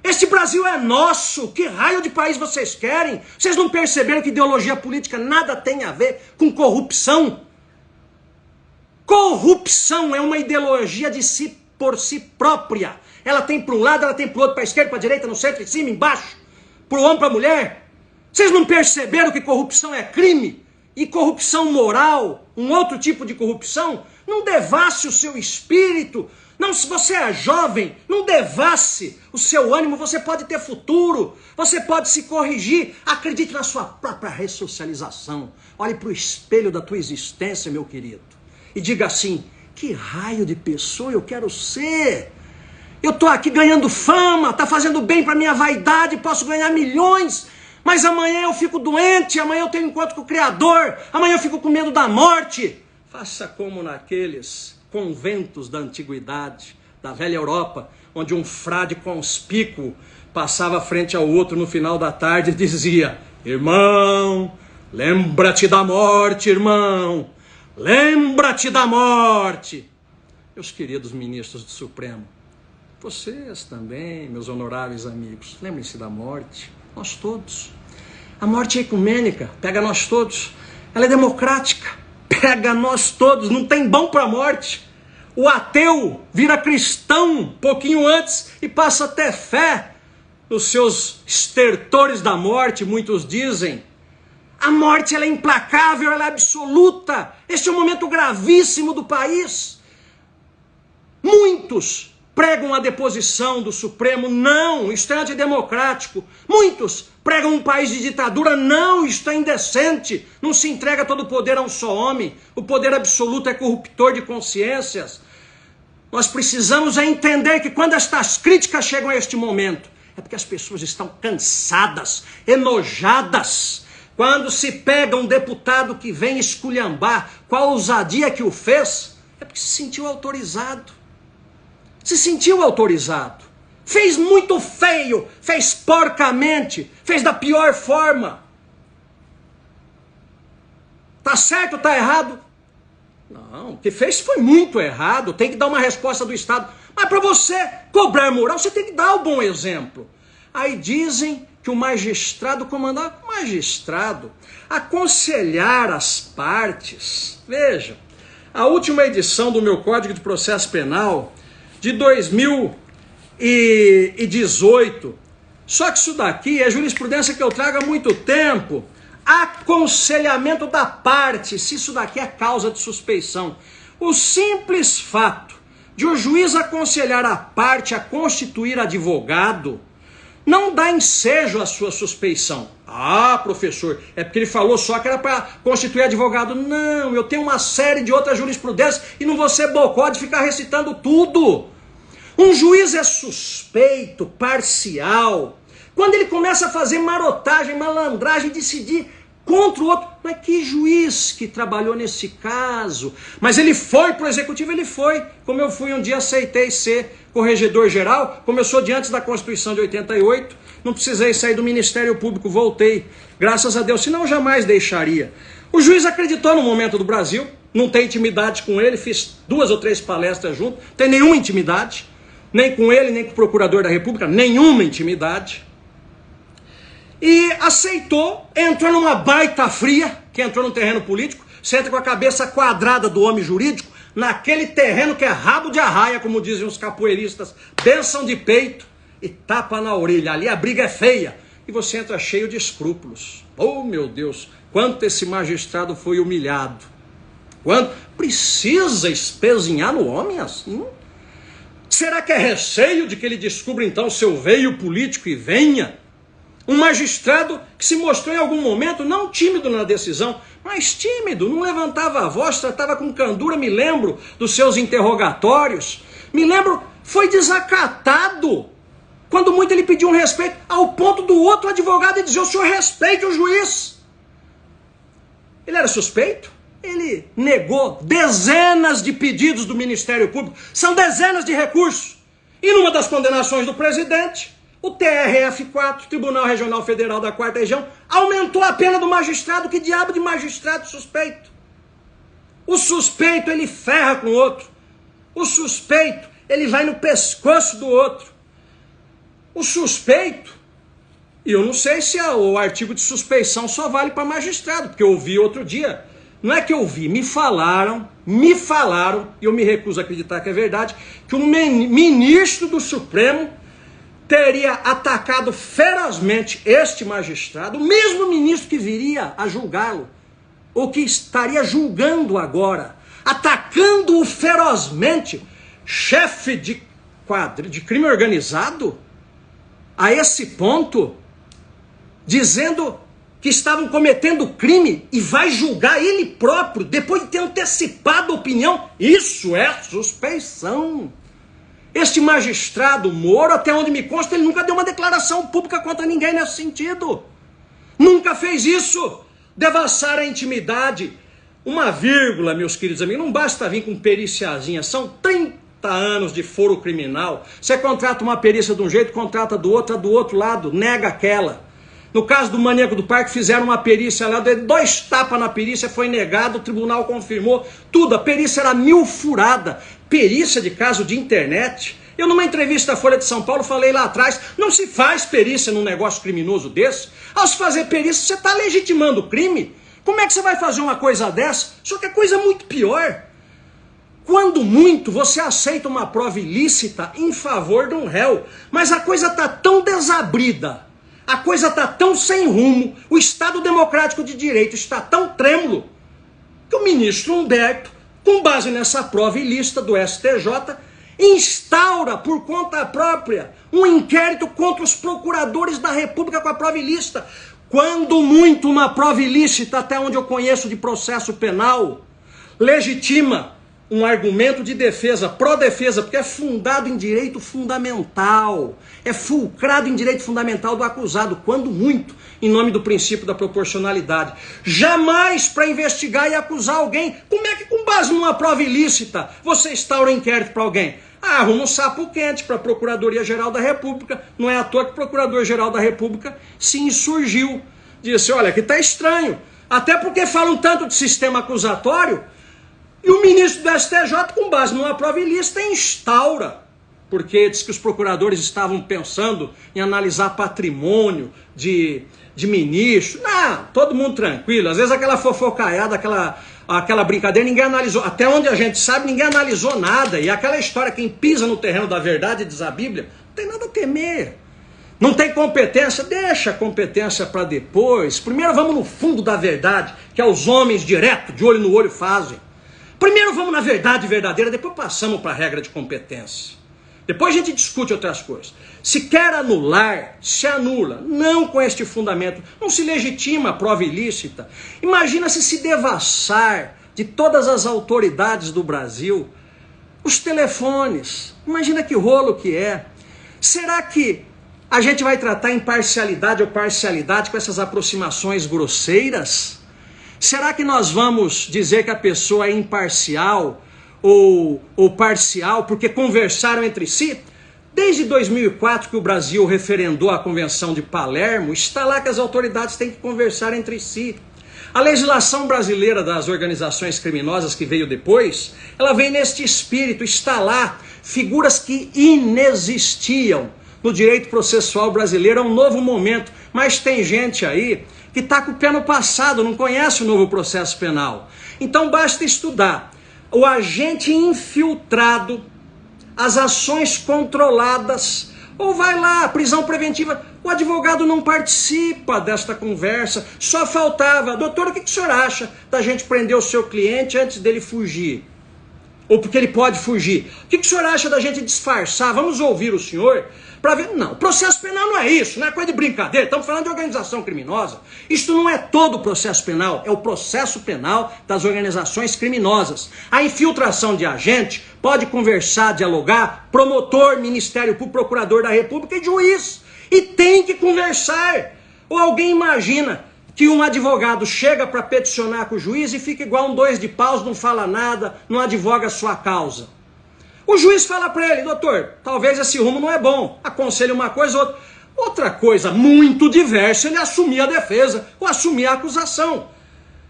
Este Brasil é nosso. Que raio de país vocês querem? Vocês não perceberam que ideologia política nada tem a ver com corrupção? Corrupção é uma ideologia de si por si própria. Ela tem para um lado, ela tem para o outro, para a esquerda, para a direita, no centro, em cima, embaixo. Para o homem, para a mulher. Vocês não perceberam que corrupção é crime? E corrupção moral, um outro tipo de corrupção, não devasse o seu espírito. Não, se você é jovem, não devasse o seu ânimo, você pode ter futuro, você pode se corrigir, acredite na sua própria ressocialização. Olhe para o espelho da tua existência, meu querido, e diga assim: que raio de pessoa eu quero ser? Eu estou aqui ganhando fama, está fazendo bem para minha vaidade, posso ganhar milhões, mas amanhã eu fico doente, amanhã eu tenho encontro com o Criador, amanhã eu fico com medo da morte. Faça como naqueles conventos da antiguidade, da velha Europa, onde um frade conspícuo passava frente ao outro no final da tarde e dizia: irmão, lembra-te da morte, irmão, lembra-te da morte. Meus queridos ministros do Supremo, vocês também, meus honoráveis amigos, lembrem-se da morte, nós todos. A morte é ecumênica, pega nós todos, ela é democrática, pega nós todos, não tem bom para a morte. O ateu vira cristão um pouquinho antes e passa a ter fé nos seus estertores da morte, muitos dizem. A morte ela é implacável, ela é absoluta. Este é um momento gravíssimo do país. Muitos pregam a deposição do Supremo, não, isto é antidemocrático. Muitos pregam um país de ditadura, não, isto é indecente. Não se entrega todo o poder a um só homem. O poder absoluto é corruptor de consciências. Nós precisamos entender que quando estas críticas chegam a este momento, é porque as pessoas estão cansadas, enojadas. Quando se pega um deputado que vem esculhambar, qual a ousadia que o fez, é porque se sentiu autorizado. Se sentiu autorizado. Fez muito feio, fez porcamente, fez da pior forma. Tá certo ou tá errado? Não, o que fez foi muito errado, tem que dar uma resposta do Estado. Mas para você cobrar moral, você tem que dar o bom exemplo. Aí dizem que que o magistrado comandava. O magistrado aconselhar as partes. Veja, a última edição do meu Código de Processo Penal, de 2018, só que isso daqui é jurisprudência que eu trago há muito tempo. Aconselhamento da parte, se isso daqui é causa de suspeição. O simples fato de o juiz aconselhar a parte a constituir advogado não dá ensejo à sua suspeição. Ah, professor, é porque ele falou só que era para constituir advogado. Não, eu tenho uma série de outras jurisprudências e não vou ser bocó de ficar recitando tudo. Um juiz é suspeito, parcial, quando ele começa a fazer marotagem, malandragem, decidir contra o outro. Mas que juiz que trabalhou nesse caso? Mas ele foi para o executivo, ele foi. Como eu fui um dia, aceitei ser corregedor geral, como eu sou de antes da Constituição de 88, não precisei sair do Ministério Público, voltei. Graças a Deus, senão eu jamais deixaria. O juiz acreditou no momento do Brasil, não tem intimidade com ele, fiz 2 ou 3 palestras junto, não tem nenhuma intimidade, nem com ele, nem com o Procurador da República, nenhuma intimidade. E aceitou, entrou numa baita fria, que entrou no terreno político, senta com a cabeça quadrada do homem jurídico, naquele terreno que é rabo de arraia, como dizem os capoeiristas, bênção de peito e tapa na orelha. Ali a briga é feia e você entra cheio de escrúpulos. Oh, meu Deus, quanto esse magistrado foi humilhado. Quanto precisa espezinhar no homem assim? Será que é receio de que ele descubra então seu veio político e venha? Um magistrado que se mostrou em algum momento não tímido na decisão, mas tímido, não levantava a voz, tratava com candura, me lembro dos seus interrogatórios, me lembro, foi desacatado. Quando muito ele pediu um respeito, ao ponto do outro advogado dizer: o senhor respeite o juiz. Ele era suspeito? Ele negou dezenas de pedidos do Ministério Público, são dezenas de recursos. E numa das condenações do presidente, o TRF4, Tribunal Regional Federal da 4ª Região, aumentou a pena do magistrado. Que diabo de magistrado suspeito? O suspeito, ele ferra com o outro. O suspeito, ele vai no pescoço do outro. O suspeito, e eu não sei se o artigo de suspeição só vale para magistrado, porque eu ouvi outro dia, não é que eu ouvi, me falaram, e eu me recuso a acreditar que é verdade, que um ministro do Supremo teria atacado ferozmente este magistrado, o mesmo ministro que viria a julgá-lo, ou que estaria julgando agora, atacando-o ferozmente, chefe de crime organizado, a esse ponto, dizendo que estavam cometendo crime e vai julgar ele próprio, depois de ter antecipado a opinião. Isso é suspeição. Este magistrado Moro, até onde me consta, ele nunca deu uma declaração pública contra ninguém nesse sentido. Nunca fez isso. Devassar a intimidade. Uma vírgula, meus queridos amigos, não basta vir com periciazinha, são 30 anos de foro criminal. Você contrata uma perícia de um jeito, contrata do outro lado, nega aquela. No caso do maníaco do parque, fizeram uma perícia lá, 2 tapas na perícia, foi negado, o tribunal confirmou tudo, a perícia era 1000 furada. Perícia de caso de internet. Eu numa entrevista da Folha de São Paulo falei lá atrás, não se faz perícia num negócio criminoso desse. Ao se fazer perícia, você está legitimando o crime. Como é que você vai fazer uma coisa dessa? Só que é coisa muito pior. Quando muito, você aceita uma prova ilícita em favor de um réu, mas a coisa está tão desabrida, a coisa está tão sem rumo, o Estado Democrático de Direito está tão trêmulo, que o ministro Humberto, com base nessa prova ilícita do STJ, instaura por conta própria um inquérito contra os procuradores da República com a prova ilícita. Quando muito, uma prova ilícita, até onde eu conheço de processo penal, legitima um argumento de defesa, pró-defesa, porque é fundado em direito fundamental, é fulcrado em direito fundamental do acusado, quando muito, em nome do princípio da proporcionalidade. Jamais para investigar e acusar alguém. Como é que, com base numa prova ilícita, você instaura inquérito para alguém? Arruma um sapo quente para a Procuradoria-Geral da República. Não é à toa que o Procurador-Geral da República se insurgiu. Disse: olha, aqui está estranho. Até porque falam tanto de sistema acusatório, e o ministro do STJ, com base numa prova ilícita, instaura porque diz que os procuradores estavam pensando em analisar patrimônio de ministro. Não, todo mundo tranquilo. Às vezes aquela fofocaiada, aquela brincadeira, ninguém analisou. Até onde a gente sabe, ninguém analisou nada. E aquela história, quem pisa no terreno da verdade, diz a Bíblia, não tem nada a temer. Não tem competência, deixa a competência para depois. Primeiro vamos no fundo da verdade, que é os homens direto, de olho no olho, fazem. Primeiro vamos na verdade verdadeira, depois passamos para a regra de competência. Depois a gente discute outras coisas. Se quer anular, se anula. Não com este fundamento. Não se legitima a prova ilícita. Imagina se devassar de todas as autoridades do Brasil os telefones. Imagina que rolo que é. Será que a gente vai tratar imparcialidade ou parcialidade com essas aproximações grosseiras? Será que nós vamos dizer que a pessoa é imparcial ou parcial porque conversaram entre si? Desde 2004 que o Brasil referendou a Convenção de Palermo, está lá que as autoridades têm que conversar entre si. A legislação brasileira das organizações criminosas que veio depois, ela vem neste espírito, está lá, figuras que inexistiam no direito processual brasileiro. É um novo momento, mas tem gente aí que está com o pé no passado, não conhece o novo processo penal. Então basta estudar o agente infiltrado, as ações controladas, ou vai lá, prisão preventiva. O advogado não participa desta conversa, só faltava: doutor, o que o senhor acha da gente prender o seu cliente antes dele fugir? Ou porque ele pode fugir. O que o senhor acha da gente disfarçar? Vamos ouvir o senhor para ver. Não, processo penal não é isso, não é coisa de brincadeira. Estamos falando de organização criminosa. Isto não é todo o processo penal, é o processo penal das organizações criminosas. A infiltração de agente pode conversar, dialogar, promotor, Ministério Público, Procurador da República e juiz. E tem que conversar. Ou alguém imagina que um advogado chega para peticionar com o juiz e fica igual um dois de paus, não fala nada, não advoga a sua causa. O juiz fala para ele: doutor, talvez esse rumo não é bom, aconselha uma coisa ou outra. Outra coisa muito diversa, ele assumir a defesa ou assumir a acusação.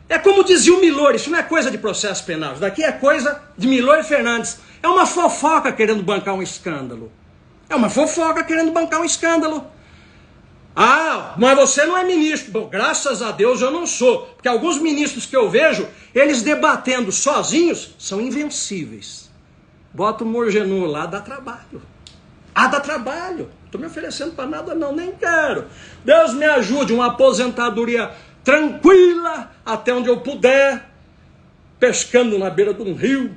É como dizia o Milor, isso não é coisa de processo penal, isso daqui é coisa de Milor e Fernandes. É uma fofoca querendo bancar um escândalo. É uma fofoca querendo bancar um escândalo. Ah, mas você não é ministro. Bom, graças a Deus eu não sou. Porque alguns ministros que eu vejo, eles debatendo sozinhos, são invencíveis. Bota o Morgenu lá, dá trabalho. Ah, dá trabalho. Estou me oferecendo para nada não, nem quero. Deus me ajude, uma aposentadoria tranquila, até onde eu puder, pescando na beira de um rio.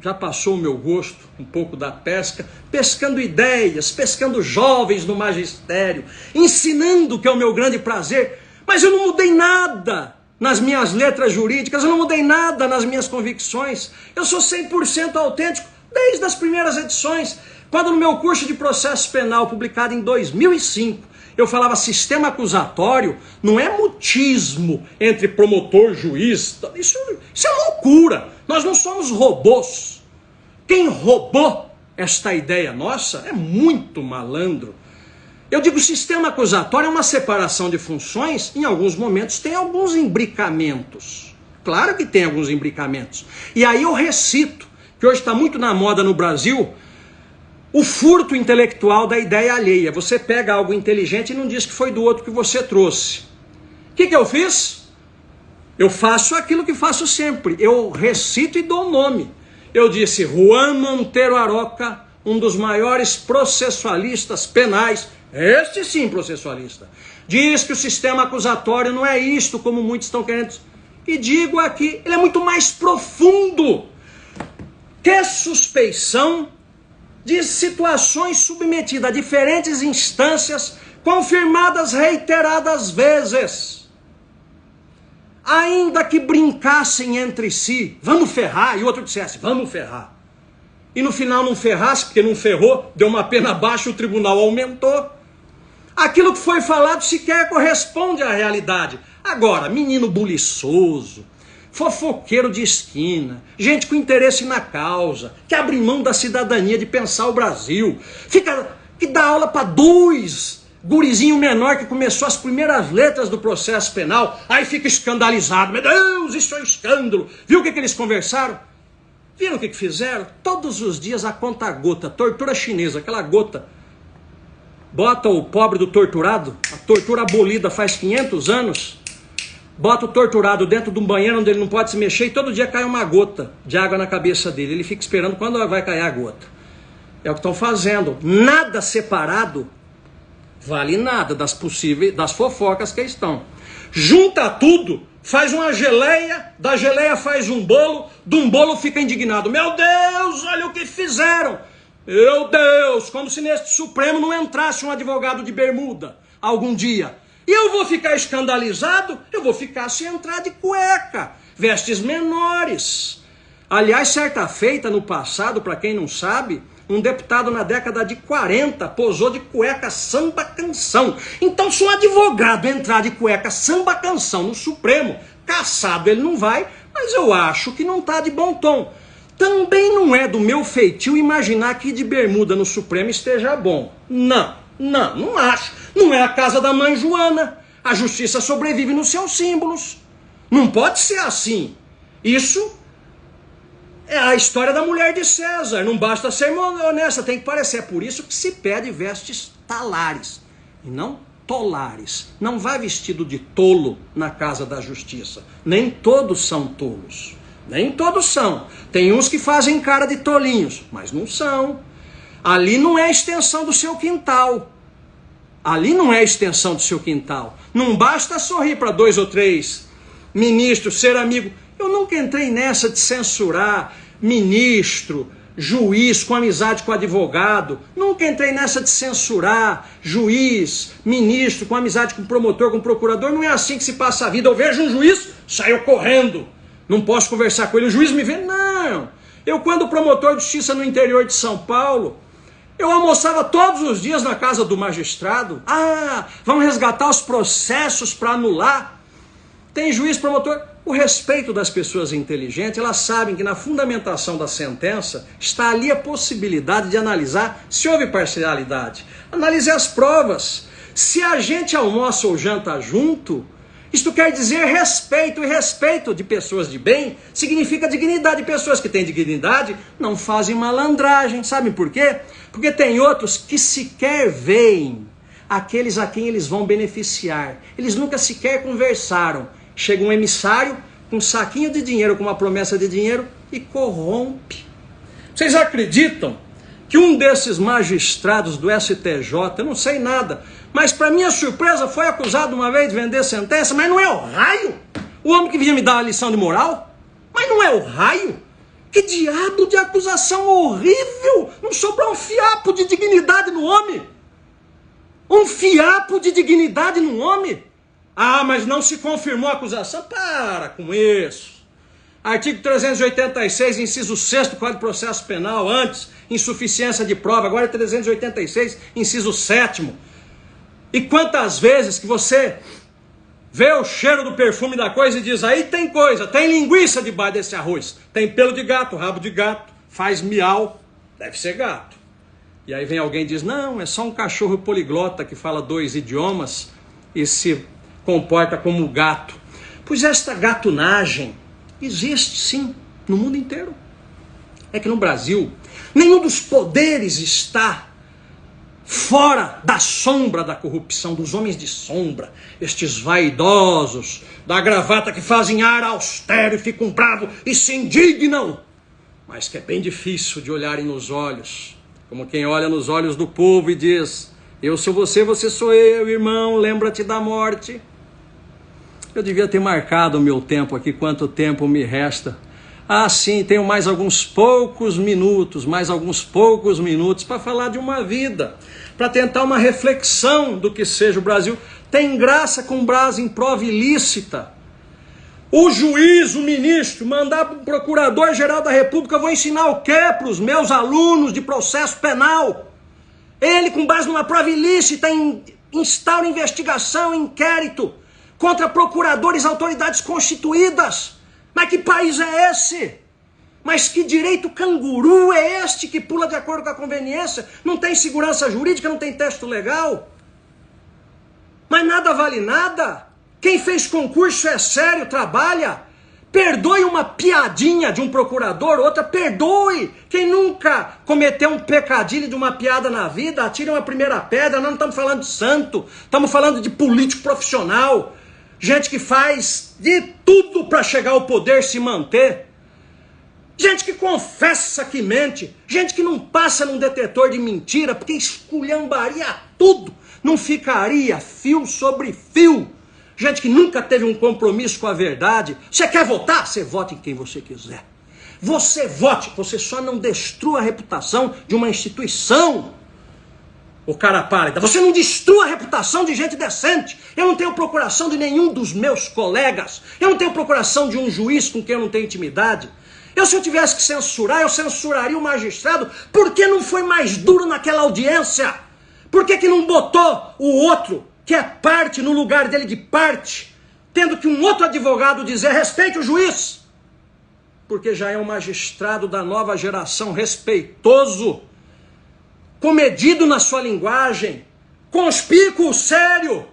Já passou o meu gosto, um pouco da pesca, pescando ideias, pescando jovens no magistério, ensinando, que é o meu grande prazer, mas eu não mudei nada nas minhas letras jurídicas, eu não mudei nada nas minhas convicções, eu sou 100% autêntico desde as primeiras edições. Quando no meu curso de processo penal, publicado em 2005, eu falava sistema acusatório, não é mutismo entre promotor, juiz, isso é loucura. Nós não somos robôs. Quem roubou esta ideia nossa é muito malandro. Eu digo, sistema acusatório é uma separação de funções, em alguns momentos tem alguns imbricamentos. Claro que tem alguns imbricamentos. E aí eu recito, que hoje está muito na moda no Brasil, o furto intelectual da ideia alheia. Você pega algo inteligente e não diz que foi do outro que você trouxe. O que eu fiz? Eu faço aquilo que faço sempre. Eu recito e dou nome. Eu disse: Juan Monteiro Aroca, um dos maiores processualistas penais, este sim processualista, diz que o sistema acusatório não é isto como muitos estão querendo. E digo aqui, ele é muito mais profundo. Que suspeição de situações submetidas a diferentes instâncias, confirmadas reiteradas vezes. Ainda que brincassem entre si, vamos ferrar, e o outro dissesse, vamos ferrar. E no final não ferrasse, porque não ferrou, deu uma pena baixa, o tribunal aumentou. Aquilo que foi falado sequer corresponde à realidade. Agora, menino buliçoso, fofoqueiro de esquina, gente com interesse na causa, que abre mão da cidadania de pensar o Brasil, que dá aula para dois gurizinho menor que começou as primeiras letras do processo penal, aí fica escandalizado. Meu Deus, isso é um escândalo. Viu o que eles conversaram? Viram o que fizeram? Todos os dias a conta-gota, tortura chinesa, aquela gota. Bota o pobre do torturado, a tortura abolida faz 500 anos, bota o torturado dentro de um banheiro onde ele não pode se mexer e todo dia cai uma gota de água na cabeça dele. Ele fica esperando quando vai cair a gota. É o que estão fazendo. Nada separado vale nada das possíveis, das fofocas que estão. Junta tudo, faz uma geleia, da geleia faz um bolo, de um bolo fica indignado. Meu Deus, olha o que fizeram. Meu Deus, como se neste Supremo não entrasse um advogado de bermuda algum dia. E eu vou ficar escandalizado? Eu vou ficar se entrar de cueca, vestes menores. Aliás, certa feita no passado, para quem não sabe, um deputado na década de 40 posou de cueca samba canção. Então, se um advogado entrar de cueca samba canção no Supremo, caçado ele não vai, mas eu acho que não está de bom tom. Também não é do meu feitio imaginar que de bermuda no Supremo esteja bom. Não acho. Não é a casa da mãe Joana. A justiça sobrevive nos seus símbolos. Não pode ser assim. Isso é a história da mulher de César. Não basta ser honesta, tem que parecer. É por isso que se pede vestes talares e não tolares. Não vai vestido de tolo na casa da justiça. Nem todos são tolos. Nem todos são. Tem uns que fazem cara de tolinhos, mas não são. Ali não é extensão do seu quintal. Ali não é extensão do seu quintal. Não basta sorrir para 2 ou 3 ministros, ser amigo. Eu nunca entrei nessa de censurar ministro, juiz com amizade com advogado. Nunca entrei nessa de censurar juiz, ministro com amizade com promotor, com procurador. Não é assim que se passa a vida. Eu vejo um juiz, saio correndo. Não posso conversar com ele, o juiz me vê. Não. Eu, quando promotor de justiça no interior de São Paulo, eu almoçava todos os dias na casa do magistrado. Vamos resgatar os processos para anular. Tem juiz, promotor. O respeito das pessoas inteligentes, elas sabem que na fundamentação da sentença está ali a possibilidade de analisar se houve parcialidade. Analise as provas. Se a gente almoça ou janta junto, isto quer dizer respeito, e respeito de pessoas de bem significa dignidade. Pessoas que têm dignidade não fazem malandragem. Sabem por quê? Porque tem outros que sequer veem aqueles a quem eles vão beneficiar. Eles nunca sequer conversaram. Chega um emissário com um saquinho de dinheiro, com uma promessa de dinheiro e corrompe. Vocês acreditam que um desses magistrados do STJ, eu não sei nada, mas para minha surpresa foi acusado uma vez de vender sentença, mas não é o raio? O homem que vinha me dar uma lição de moral? Mas não é o raio? Que diabo de acusação horrível! Não sobrou um fiapo de dignidade no homem. Um fiapo de dignidade no homem. Mas não se confirmou a acusação? Para com isso. Artigo 386, inciso 6º do Código de Processo Penal, antes, insuficiência de prova, agora é 386, inciso 7º. E quantas vezes que você vê o cheiro do perfume da coisa e diz, aí tem coisa, tem linguiça debaixo desse arroz, tem pelo de gato, rabo de gato, faz miau, deve ser gato. E aí vem alguém e diz, não, é só um cachorro poliglota que fala 2 idiomas e se comporta como gato. Pois esta gatunagem existe sim, no mundo inteiro. É que no Brasil, nenhum dos poderes está fora da sombra da corrupção, dos homens de sombra, estes vaidosos, da gravata que fazem ar austero e ficam bravos e se indignam, mas que é bem difícil de olharem nos olhos, como quem olha nos olhos do povo e diz, eu sou você, você sou eu, irmão, lembra-te da morte. Eu devia ter marcado o meu tempo aqui, quanto tempo me resta. Sim, tenho mais alguns poucos minutos para falar de uma vida, para tentar uma reflexão do que seja o Brasil. Tem graça com base em prova ilícita. O juiz, o ministro, mandar para o procurador-geral da República, eu vou ensinar o quê para os meus alunos de processo penal? Ele, com base numa prova ilícita, instaura investigação, inquérito contra procuradores, autoridades constituídas. Mas que país é esse? Mas que direito canguru é este que pula de acordo com a conveniência? Não tem segurança jurídica, não tem texto legal? Mas nada vale nada? Quem fez concurso é sério, trabalha, Perdoe uma piadinha de um procurador, outra perdoe. Quem nunca cometeu um pecadilho de uma piada na vida, atire uma primeira pedra. Nós não estamos falando de santo, estamos falando de político profissional. Gente que faz de tudo para chegar ao poder, se manter. Gente que confessa que mente. Gente que não passa num detetor de mentira, porque esculhambaria tudo. Não ficaria fio sobre fio. Gente que nunca teve um compromisso com a verdade. Você quer votar? Você vote em quem você quiser. Você vote, você só não destrua a reputação de uma instituição. O cara pálida, você não destrua a reputação de gente decente. Eu não tenho procuração de nenhum dos meus colegas. Eu não tenho procuração de um juiz com quem eu não tenho intimidade. Se eu tivesse que censurar, eu censuraria o magistrado. Por que não foi mais duro naquela audiência? Por que não botou o outro, que é parte, no lugar dele de parte, tendo que um outro advogado dizer, respeite o juiz? Porque já é um magistrado da nova geração, respeitoso, comedido na sua linguagem, conspícuo, sério.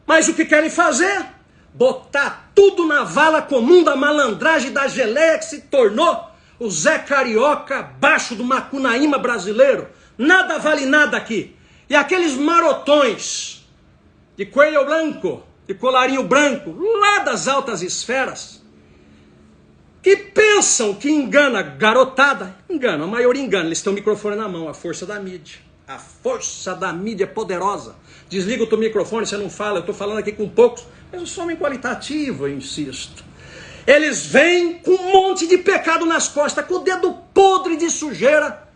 Mas o que querem fazer? Botar tudo na vala comum da malandragem, da geleia que se tornou o Zé Carioca baixo do Macunaíma brasileiro. Nada vale nada aqui. E aqueles marotões de coelho branco, de colarinho branco, lá das altas esferas, que pensam que engana garotada, engana, a maioria engana, eles têm o microfone na mão, a força da mídia. A força da mídia é poderosa. Desliga o teu microfone, você não fala, eu estou falando aqui com poucos, mas eu sou homem qualitativo, eu insisto. Eles vêm com um monte de pecado nas costas, com o dedo podre de sujeira,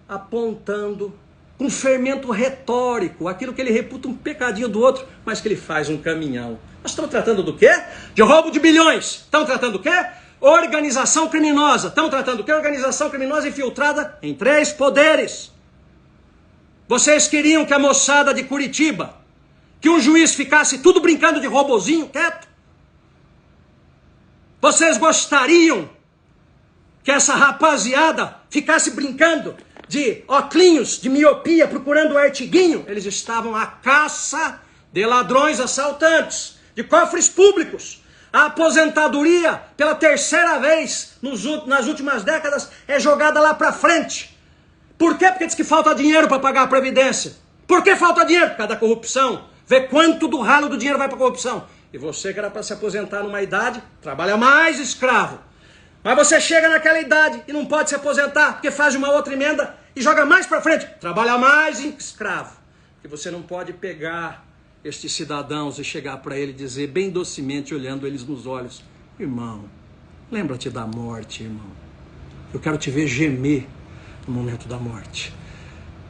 apontando com fermento retórico, aquilo que ele reputa um pecadinho do outro, mas que ele faz um caminhão. Nós estamos tratando do quê? De roubo de bilhões. Estamos tratando do quê? Organização criminosa. Estamos tratando do quê? Organização criminosa infiltrada em 3 poderes. Vocês queriam que a moçada de Curitiba, que um juiz ficasse tudo brincando de robozinho, quieto? Vocês gostariam que essa rapaziada ficasse brincando de óculos, de miopia, procurando o artiguinho? Eles estavam à caça de ladrões assaltantes, de cofres públicos. A aposentadoria, pela 3ª vez nas últimas décadas, é jogada lá para frente. Por quê? Porque diz que falta dinheiro para pagar a Previdência. Por que falta dinheiro? Por causa da corrupção. Vê quanto do ralo do dinheiro vai para a corrupção. E você que era para se aposentar numa idade, trabalha mais, escravo. Mas você chega naquela idade e não pode se aposentar, porque faz uma outra emenda e joga mais para frente. Trabalha mais, escravo. Porque você não pode pegar estes cidadãos e chegar para ele e dizer, bem docemente, olhando eles nos olhos, irmão, lembra-te da morte, irmão. Eu quero te ver gemer no momento da morte.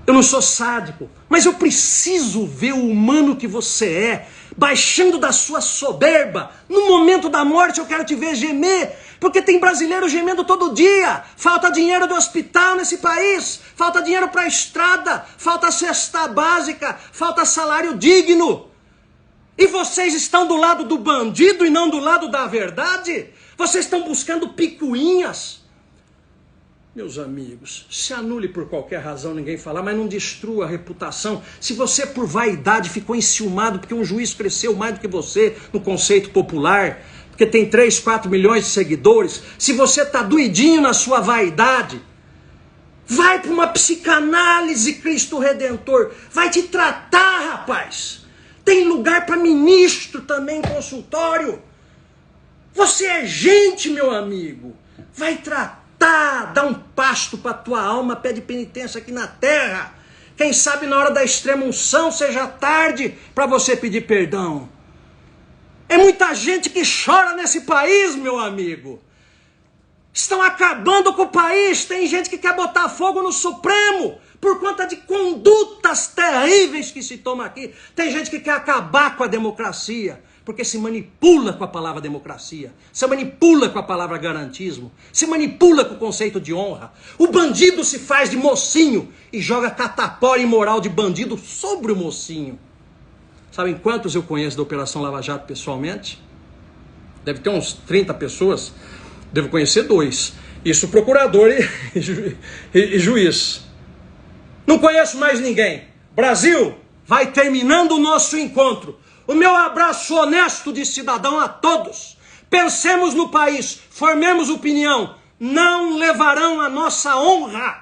Eu não sou sádico, mas eu preciso ver o humano que você é, baixando da sua soberba. No momento da morte eu quero te ver gemer, porque tem brasileiro gemendo todo dia. Falta dinheiro do hospital nesse país, falta dinheiro para a estrada, falta cesta básica, falta salário digno. E vocês estão do lado do bandido e não do lado da verdade? Vocês estão buscando picuinhas. Meus amigos, se anule por qualquer razão, ninguém falar, mas não destrua a reputação. Se você por vaidade ficou enciumado porque um juiz cresceu mais do que você no conceito popular, porque tem 3, 4 milhões de seguidores, se você está doidinho na sua vaidade, vai para uma psicanálise, Cristo Redentor, vai te tratar, rapaz. Tem lugar para ministro também em consultório. Você é gente, meu amigo, vai tratar. Dá um pasto para tua alma, pede penitência aqui na terra. Quem sabe na hora da extrema unção seja tarde para você pedir perdão. É muita gente que chora nesse país, meu amigo. Estão acabando com o país. Tem gente que quer botar fogo no Supremo por conta de condutas terríveis que se tomam aqui. Tem gente que quer acabar com a democracia, porque se manipula com a palavra democracia, se manipula com a palavra garantismo, se manipula com o conceito de honra. O bandido se faz de mocinho e joga catapora imoral de bandido sobre o mocinho. Sabem quantos eu conheço da Operação Lava Jato pessoalmente? Deve ter uns 30 pessoas, devo conhecer 2. Isso procurador e juiz. Não conheço mais ninguém. Brasil, vai terminando o nosso encontro. O meu abraço honesto de cidadão a todos. Pensemos no país, formemos opinião. Não levarão a nossa honra